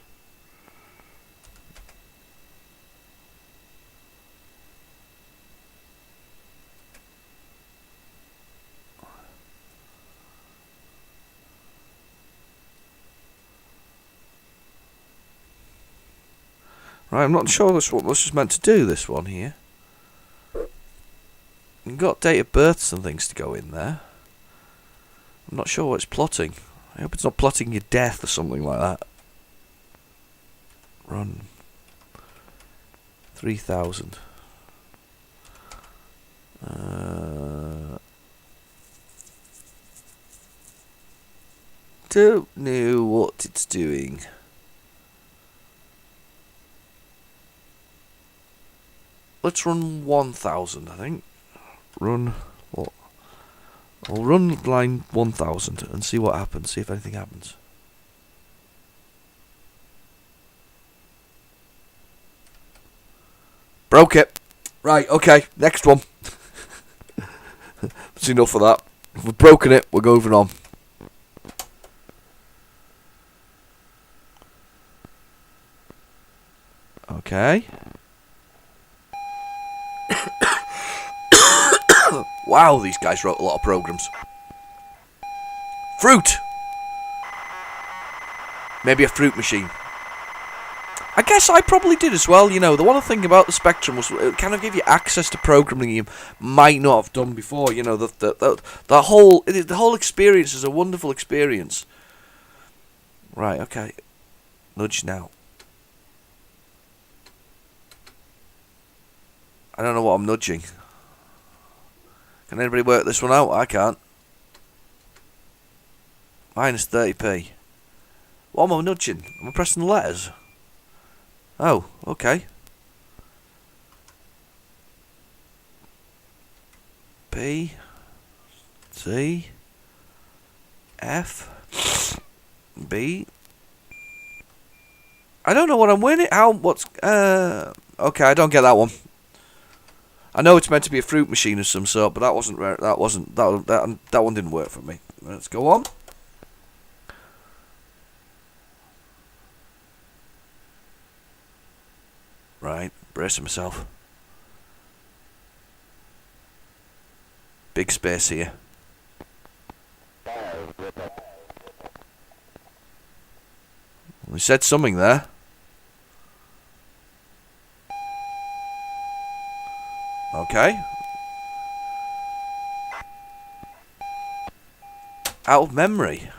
Right, I'm not sure what this is meant to do, this one here. You've got date of births and things to go in there. I'm not sure what it's plotting. I hope it's not plotting your death or something like that. Run. 3,000. Don't know what it's doing. Let's run 1,000, I think. Run what? I'll run line 1,000 and see what happens, see if anything happens. Broke it. Right, okay, next one. That's enough of that. If we've broken it, we're going on. Okay. Wow, these guys wrote a lot of programs. Fruit! Maybe a fruit machine. I guess I probably did as well. You know, the one thing about the Spectrum was it kind of gave you access to programming you might not have done before. You know, the whole experience is a wonderful experience. Right, okay. Nudge now. I don't know what I'm nudging. Can anybody work this one out? I can't. Minus 30p. What am I nudging? Am I pressing the letters? Oh, okay. P, C, F, B. I don't know what I'm winning. What's, okay, I don't get that one. I know it's meant to be a fruit machine of some sort, but that one didn't work for me. Let's go on. Right, bracing myself. Big space here. We said something there. Okay. Out of memory.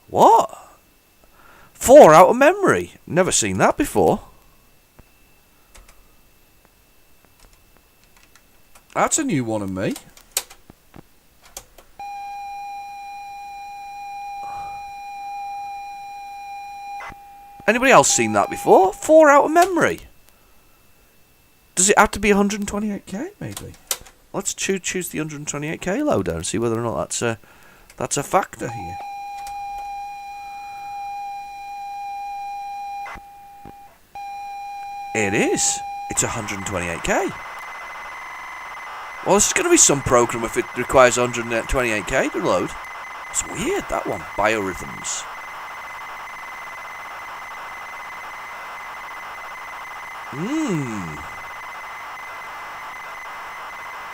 What? 4 out of memory. Never seen that before. That's a new one on me. Anybody else seen that before? 4 out of memory. Does it have to be 128k? Maybe. Let's choose the 128k loader and see whether or not that's a factor here. It is. It's 128k. Well, this is going to be some program if it requires 128k to load. It's weird, that one. Biorhythms.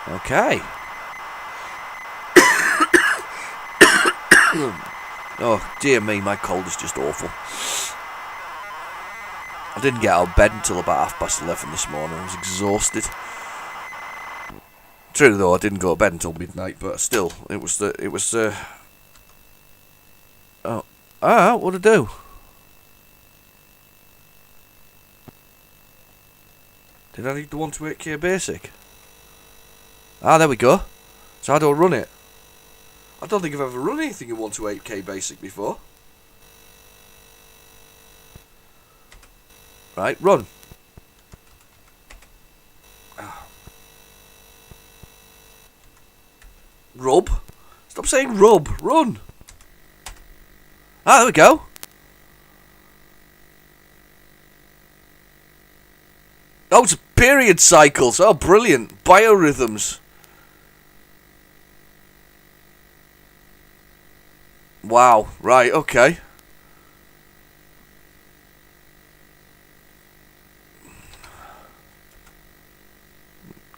Okay. Oh, dear me, my cold is just awful. I didn't get out of bed until about 11:30 this morning. I was exhausted. True though, I didn't go to bed until midnight, but still, what'd I do? Did I need the 128k basic? Ah, there we go. So how do I run it? I don't think I've ever run anything in 128k basic before. Right, run. Rub? Stop saying rub. Run. Ah, there we go. Oh, it's period cycles. Oh, brilliant. Biorhythms. Wow. Right, okay.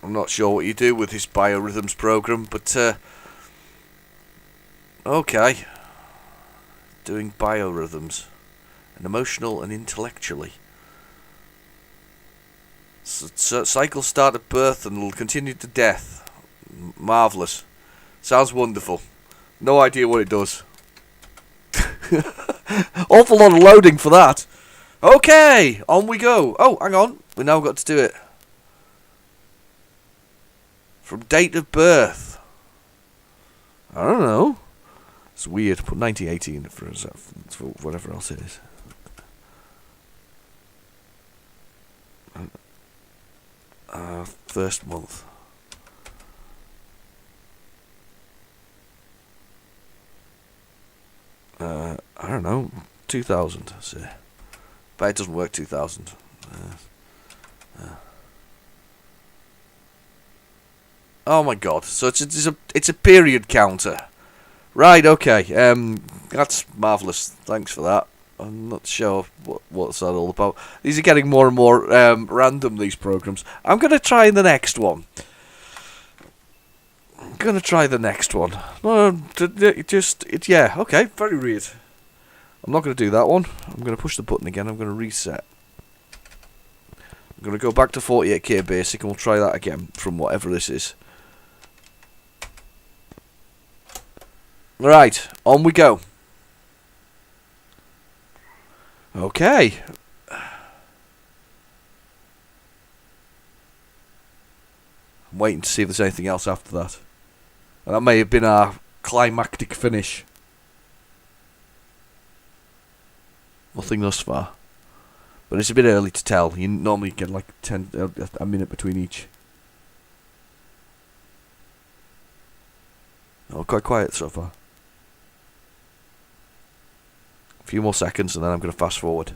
I'm not sure what you do with this biorhythms program, but okay. Doing biorhythms, and emotional and intellectually. Cycles start at birth and will continue to death. Marvellous. Sounds wonderful. No idea what it does. Awful lot of loading for that. Okay, on we go. Oh, hang on. We now got to do it. From date of birth. I don't know. It's weird. Put 1918 for whatever else it is. First month. I don't know. 2000. Say. But it doesn't work. 2000. Oh my god! So it's a period counter, right? Okay. That's marvelous. Thanks for that. I'm not sure what's that all about. These are getting more and more random. These programs. I'm gonna try the next one. No, yeah. Okay. Very weird. I'm not going to do that one. I'm going to push the button again. I'm going to reset. I'm going to go back to 48k basic and we'll try that again from whatever this is. Right, on we go. Okay. I'm waiting to see if there's anything else after that. And that may have been our climactic finish. Nothing thus far. But it's a bit early to tell. You normally get like a minute between each. Oh, quite quiet so far. A few more seconds and then I'm going to fast forward.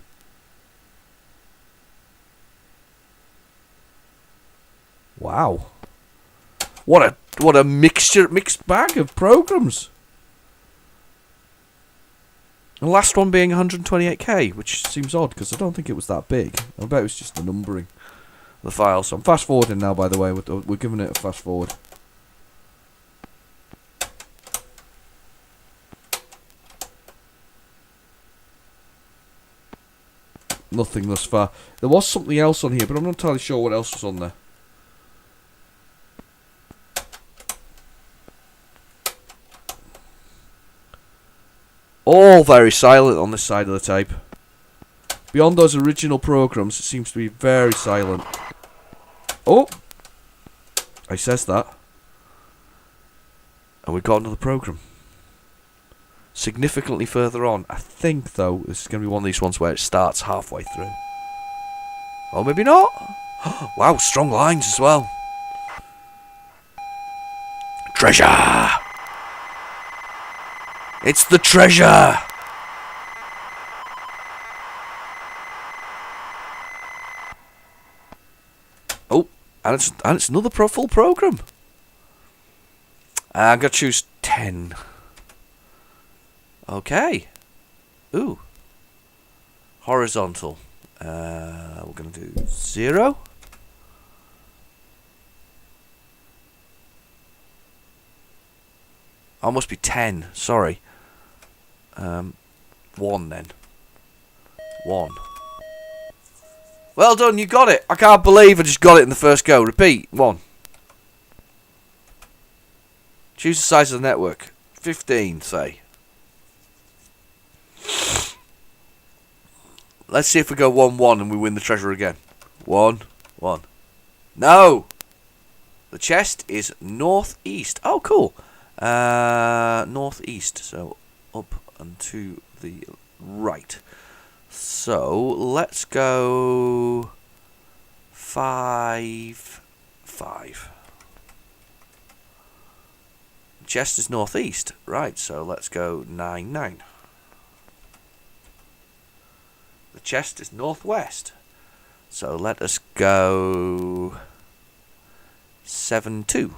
Wow. What a mixed bag of programs. The last one being 128k, which seems odd because I don't think it was that big. I bet it was just the numbering of the file. So I'm fast forwarding now, by the way. We're giving it a fast forward. Nothing thus far. There was something else on here, but I'm not entirely sure what else was on there. All very silent on this side of the tape. Beyond those original programs, it seems to be very silent. Oh! I says that. And we've got another program. Significantly further on. I think, though, this is going to be one of these ones where it starts halfway through. Or maybe not. Wow, strong lines as well. Treasure! It's the treasure! Oh, and it's another full program. I'm going to choose 10. Okay. Ooh. Horizontal. We're going to do 0. Oh, must be 10. Sorry. 1 then. 1. Well done, you got it. I can't believe I just got it in the first go. Repeat. 1. Choose the size of the network. 15, say. Let's see if we go 1-1 and we win the treasure again. 1-1. No! The chest is northeast. Oh, cool. Northeast. So, up and to the right. So, let's go 5. Chest is northeast. Right, so let's go 9. The chest is northwest. So let us go 7-2.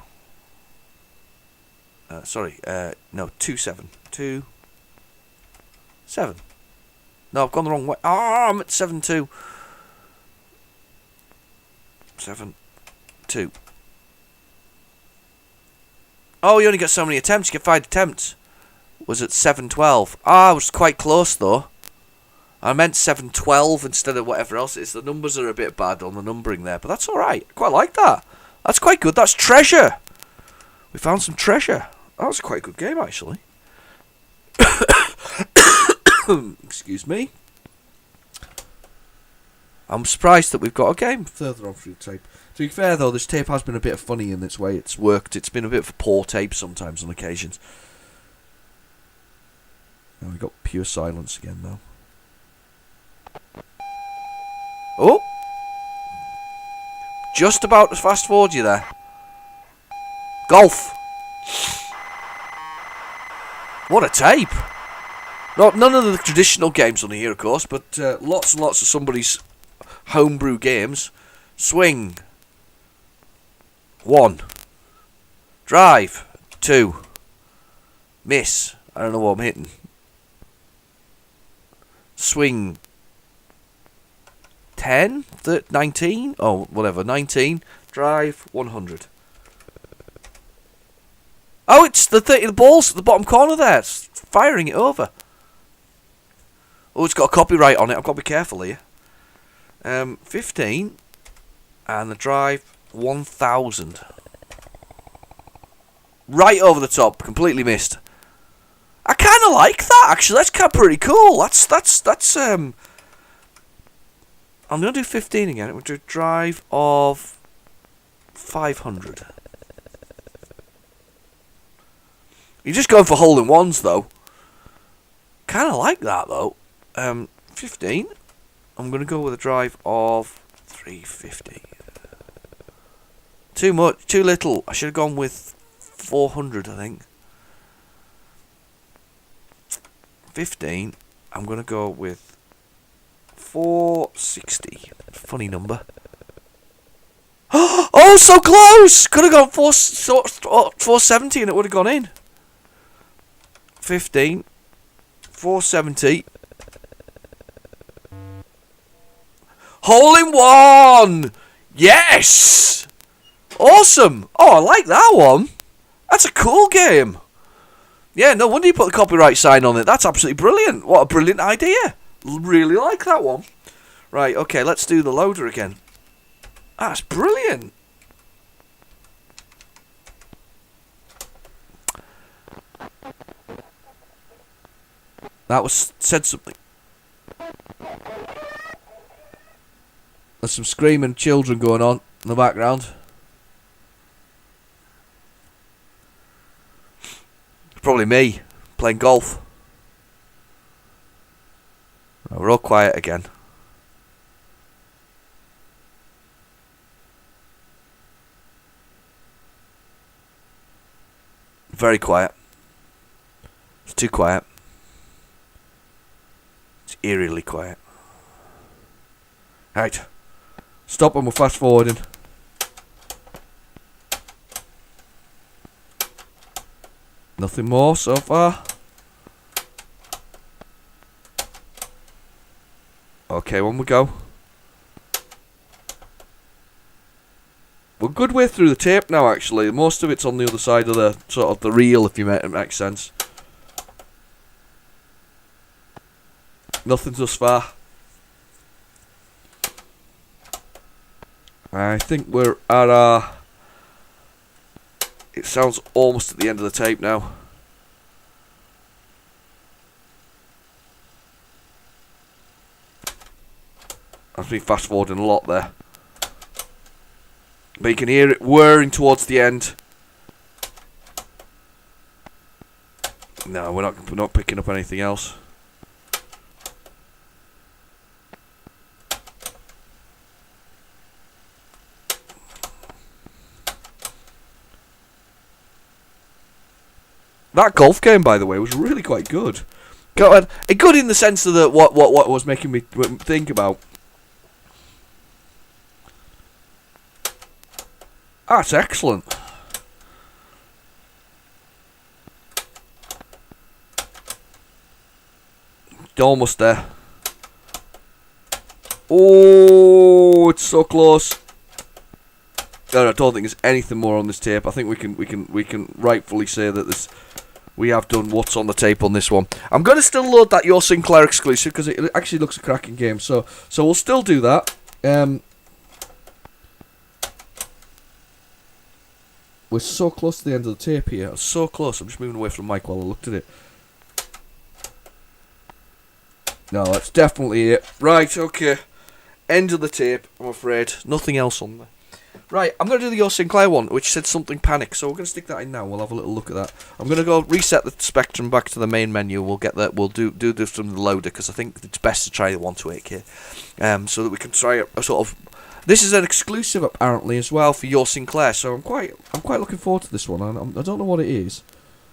No, 2-7. 2-7. No, I've gone the wrong way. Ah, I'm at 7-2. 7-2. Oh, you only get so many attempts. You get 5 attempts. Was at 7-12. Ah, I was quite close though. I meant 7-12 instead of whatever else it is. The numbers are a bit bad on the numbering there, but that's alright. I quite like that. That's quite good. That's treasure. We found some treasure. That was quite a good game, actually. Excuse me. I'm surprised that we've got a game further on through the tape. To be fair, though, this tape has been a bit funny in its way. It's worked. It's been a bit of a poor tape sometimes on occasions. Now we've got pure silence again, though. Oh! Just about to fast forward you there. Golf! What a tape! None of the traditional games on here, of course, but lots and lots of somebody's homebrew games. Swing. 1. Drive. 2. Miss. I don't know what I'm hitting. Swing. 10? 19? Oh, whatever. 19. Drive. 100. Oh, it's the balls at the bottom corner there. It's firing it over. Oh, it's got a copyright on it. I've got to be careful here. 15. And the drive, 1000. Right over the top. Completely missed. I kind of like that, actually. That's kind of pretty cool. That's I'm going to do 15 again. We'll do a drive of 500. You're just going for hole-in-ones, though. Kind of like that, though. 15. I'm going to go with a drive of 350. Too much, too little. I should have gone with 400, I think. 15. I'm going to go with 460. Funny number. Oh, so close! Could have gone 470 and it would have gone in. 15. 470. Hole in one! Yes! Awesome! Oh, I like that one. That's a cool game. Yeah, no wonder you put the copyright sign on it. That's absolutely brilliant. What a brilliant idea. Really like that one. Right, okay, let's do the loader again. That's brilliant. That was said something. There's some screaming children going on in the background. Probably me playing golf. Oh, we're all quiet again. Very quiet. It's too quiet. It's eerily quiet. Right. Stop and we're fast forwarding. Nothing more so far. Okay, on we go. We're a good way through the tape now, actually. Most of it's on the other side of the sort of the reel, if it makes sense. Nothing thus far. I think we're at our... It sounds almost at the end of the tape now. I've been fast forwarding a lot there. But you can hear it whirring towards the end. No, we're not picking up anything else. That golf game, by the way, was really quite good. Good in the sense of what was making me think about. That's excellent. Almost there. Oh, it's so close. No, I don't think there's anything more on this tape. I think we can rightfully say that we have done what's on the tape on this one. I'm going to still load that Your Sinclair exclusive because it actually looks a cracking game. So we'll still do that. We're so close to the end of the tape here. So close. I'm just moving away from the mic while I looked at it. No, that's definitely it. Right, okay. End of the tape, I'm afraid. Nothing else on there. Right, I'm going to do the Your Sinclair one, which said something panic. So we're going to stick that in now. We'll have a little look at that. I'm going to go reset the Spectrum back to the main menu. We'll get that. We'll do this from the loader because I think it's best to try the 128K, so that we can try a sort of. This is an exclusive apparently as well for Your Sinclair. So I'm quite looking forward to this one. I don't know what it is.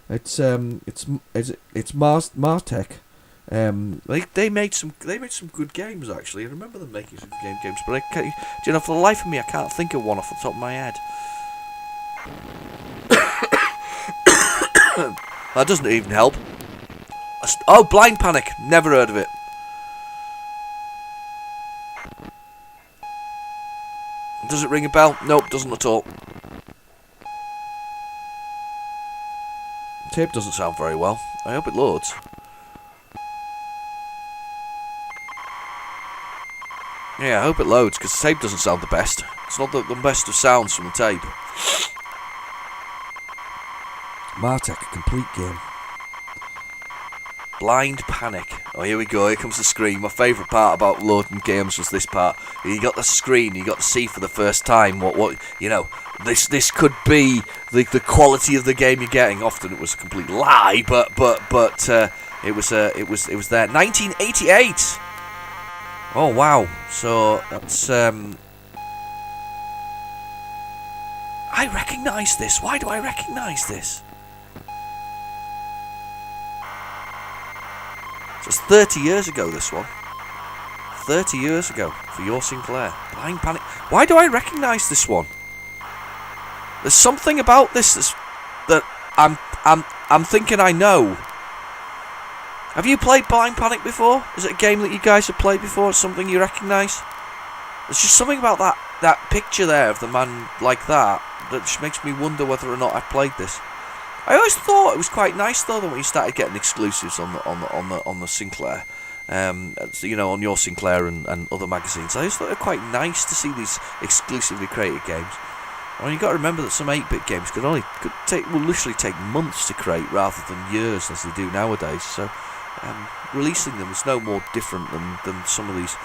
It's Martech. They made some good games actually. I remember them making some good games, but for the life of me, I can't think of one off the top of my head. That doesn't even help. Oh, Blind Panic. Never heard of it. Does it ring a bell? Nope, doesn't at all. Tape doesn't sound very well. I hope it loads. Yeah, I hope it loads, because the tape doesn't sound the best. It's not the best of sounds from the tape. Martek, a complete game. Blind Panic. Oh, here we go, here comes the screen. My favourite part about loading games was this part. You got the screen, you got to see for the first time what you know, this could be the quality of the game you're getting. Often it was a complete lie, but it was there. 1988! Oh wow, so that's I recognise this. Why do I recognise this? So it's 30 years ago, this one. 30 years ago for your Sinclair. Blind Panic. Why do I recognise this one? There's something about this that I'm thinking I know. Have you played Blind Panic before? Is it a game that you guys have played before? It's something you recognise? There's just something about that picture there of the man like that just makes me wonder whether or not I've played this. I always thought it was quite nice though that when you started getting exclusives on the Sinclair, you know, on your Sinclair and other magazines. I always thought it was quite nice to see these exclusively created games. Well, you got to remember that some 8-bit games will literally take months to create rather than years as they do nowadays. So releasing them is no more different than some of these,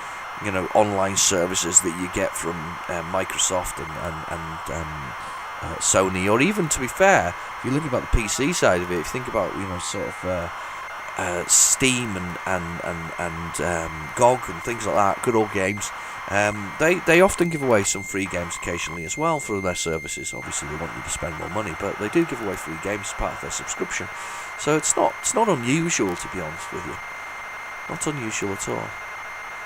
you know, online services that you get from Microsoft and Sony, or even, to be fair, if you're looking about the PC side of it, if you think about, you know, sort of Steam and GOG and things like that, good old games, they often give away some free games occasionally as well for their services. Obviously they want you to spend more money, but they do give away free games as part of their subscription, so it's not unusual, to be honest with you. Not unusual at all.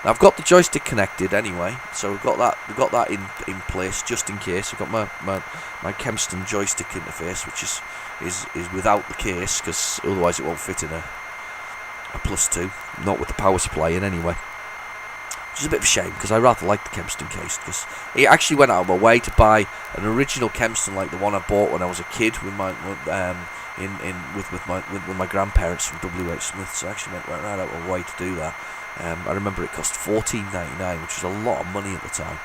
Now, I've got the joystick connected anyway, so we've got that in place just in case. I've got my Kempston joystick interface, which is without the case, because otherwise it won't fit in a +2, not with the power supply in anyway. Which is a bit of a shame, because I rather like the Kempston case, because it actually went out of my way to buy an original Kempston like the one I bought when I was a kid with my grandparents from WH Smith. So I actually went right out of my way to do that. I remember it cost $14.99, which was a lot of money at the time.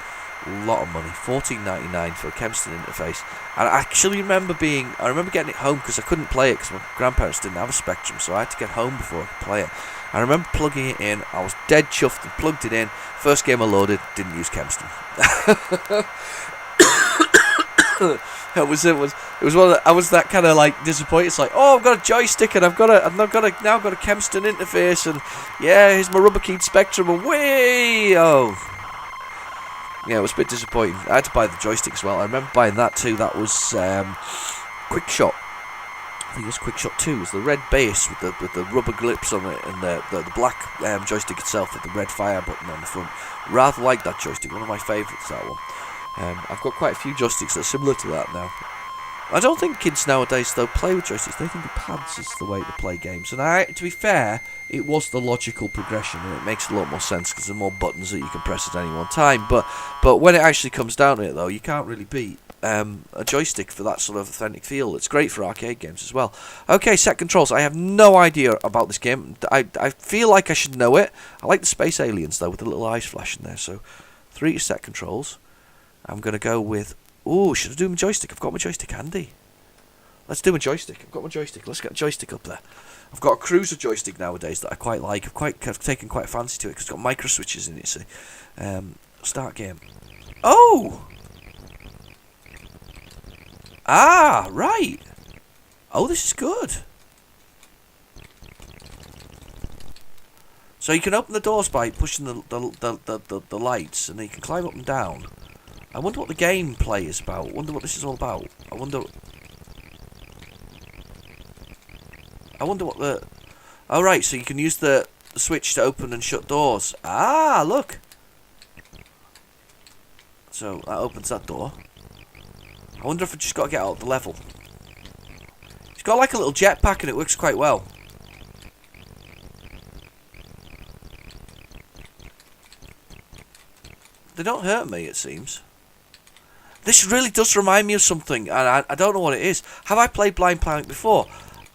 A lot of money. $14.99 for a Kempston interface. And I actually remember getting it home because I couldn't play it because my grandparents didn't have a Spectrum, so I had to get home before I could play it. I remember plugging it in. I was dead chuffed and plugged it in. First game I loaded, didn't use Kempston. It was one of I was that kind of like disappointed. It's like, oh, I've got a joystick and I've got a Kempston interface, and yeah, here's my rubber keyed Spectrum, and way yeah, it was a bit disappointing. I had to buy the joystick as well. I remember buying that too. That was Quick Shot. I think it was Quick Shot 2. It was the red base with the rubber grips on it, and the black joystick itself with the red fire button on the front. Rather like that joystick. One of my favourites, that one. I've got quite a few joysticks that are similar to that now. I don't think kids nowadays, though, play with joysticks. They think the pads is the way to play games. And to be fair, it was the logical progression, and it makes a lot more sense because there are more buttons that you can press at any one time. But when it actually comes down to it, though, you can't really beat a joystick for that sort of authentic feel. It's great for arcade games as well. Okay, set controls. I have no idea about this game. I feel like I should know it. I like the space aliens, though, with the little eyes flashing there. So 3 set controls. I'm going to go with... Oh, should I do my joystick? I've got my joystick handy. Let's do my joystick. I've got my joystick. Let's get a joystick up there. I've got a cruiser joystick nowadays that I quite like. I've taken quite a fancy to it because it's got micro switches in it, see. Start game. Oh! Ah, right. Oh, this is good. So you can open the doors by pushing the lights, and then you can climb up and down. I wonder what the gameplay is about. I wonder what this is all about. I wonder what the... Oh, right, so you can use the switch to open and shut doors. Ah, look. So that opens that door. I wonder if I just got to get out of the level. It's got like a little jetpack and it works quite well. They don't hurt me, it seems. This really does remind me of something, and I don't know what it is. Have I played Blind Panic before?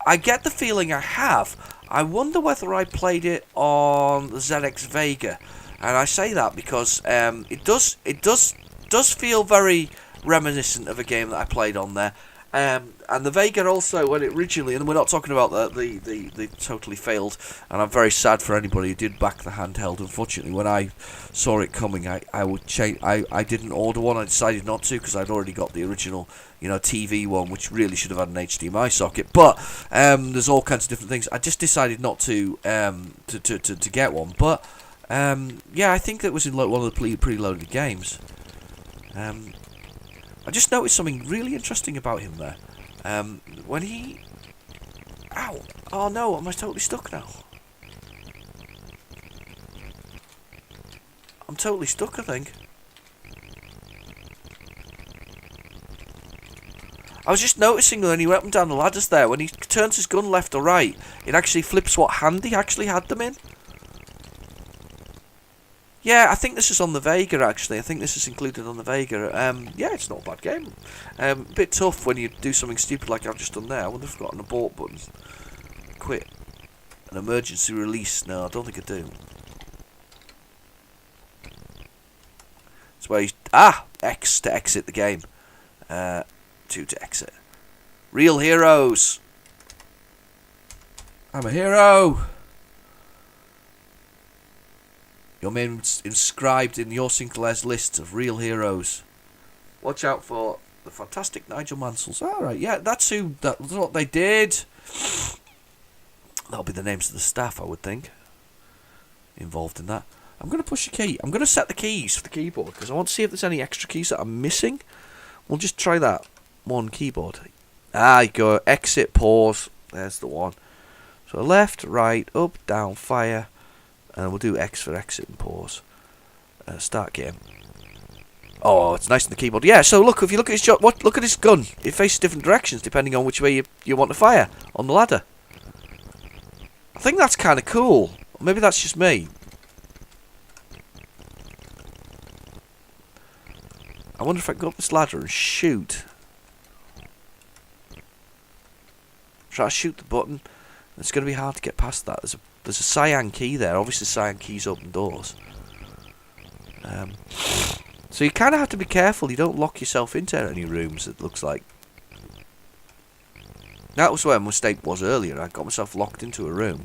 I get the feeling I have. I wonder whether I played it on the ZX Vega. And I say that because it does feel very reminiscent of a game that I played on there. And the Vega also, when it originally, and we're not talking about the totally failed, and I'm very sad for anybody who did back the handheld. Unfortunately, when I saw it coming, I would change. I didn't order one. I decided not to because I'd already got the original, TV one, which really should have had an HDMI socket. But there's all kinds of different things. I just decided not to get one. But yeah, I think that was in one of the preloaded games. I just noticed something really interesting about him there. When he... Ow! Oh no, am I totally stuck now? I'm totally stuck, I think. I was just noticing when he went up and down the ladders there, when he turns his gun left or right, it actually flips what hand he actually had them in. Yeah, I think this is on the Vega, actually. I think this is included on the Vega. Yeah, it's not a bad game. A bit tough when you do something stupid like I've just done there. I wonder if I've got an abort button. Quit. An emergency release. No, I don't think I do. It's where you... X to exit the game. 2 to exit. Real heroes. I'm a hero. Your name inscribed in your Sinclair's list of real heroes. Watch out for the fantastic Nigel Mansell's. Alright, yeah, that's what they did. That'll be the names of the staff, I would think, involved in that. I'm going to push a key. I'm going to set the keys for the keyboard, because I want to see if there's any extra keys that I'm missing. We'll just try that. One keyboard. You go. Exit, pause. There's the one. So left, right, up, down, fire. And we'll do X for exit and pause. Start game. Oh, it's nice on the keyboard. Yeah, so look, if you look at his shot, look at his gun. It faces different directions depending on which way you want to fire on the ladder. I think that's kind of cool. Maybe that's just me. I wonder if I can go up this ladder and shoot. Try to shoot the button. It's going to be hard to get past that. There's a cyan key there. Obviously, cyan keys open doors. So you kind of have to be careful. You don't lock yourself into any rooms, it looks like. That was where my mistake was earlier. I got myself locked into a room.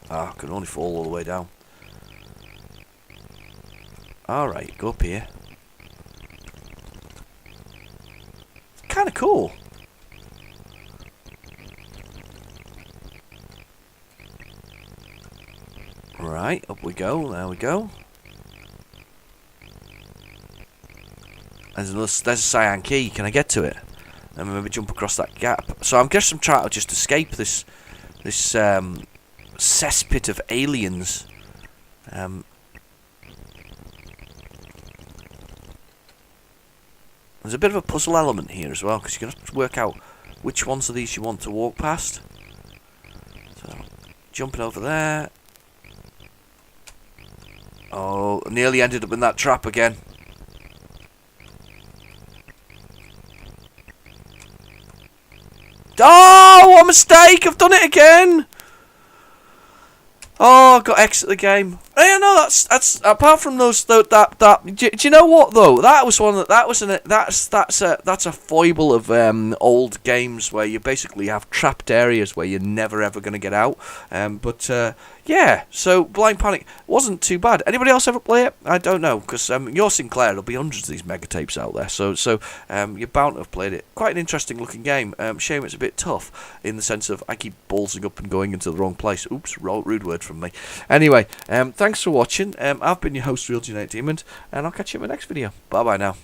I can only fall all the way down. Alright, go up here. Kind of cool. Right, up we go. There we go. There's a cyan key. Can I get to it? And maybe jump across that gap. So I guess I'm trying to just escape this cesspit of aliens. There's a bit of a puzzle element here as well, because you're going to have to work out which ones of these you want to walk past. So, jumping over there. Oh, nearly ended up in that trap again. Oh, what a mistake! I've done it again! Oh, I got exit the game. Yeah, no, that's apart from those do you know what though? That was one that's a foible of old games where you basically have trapped areas where you're never ever going to get out. Yeah, so Blind Panic wasn't too bad. Anybody else ever play it? I don't know, because your Sinclair, there'll be hundreds of these mega tapes out there, so you're bound to have played it. Quite an interesting looking game. Shame it's a bit tough in the sense of I keep ballsing up and going into the wrong place. Oops, rude word from me. Anyway, thanks for watching. I've been your host, Real Genetic Demon, and I'll catch you in my next video. Bye bye now.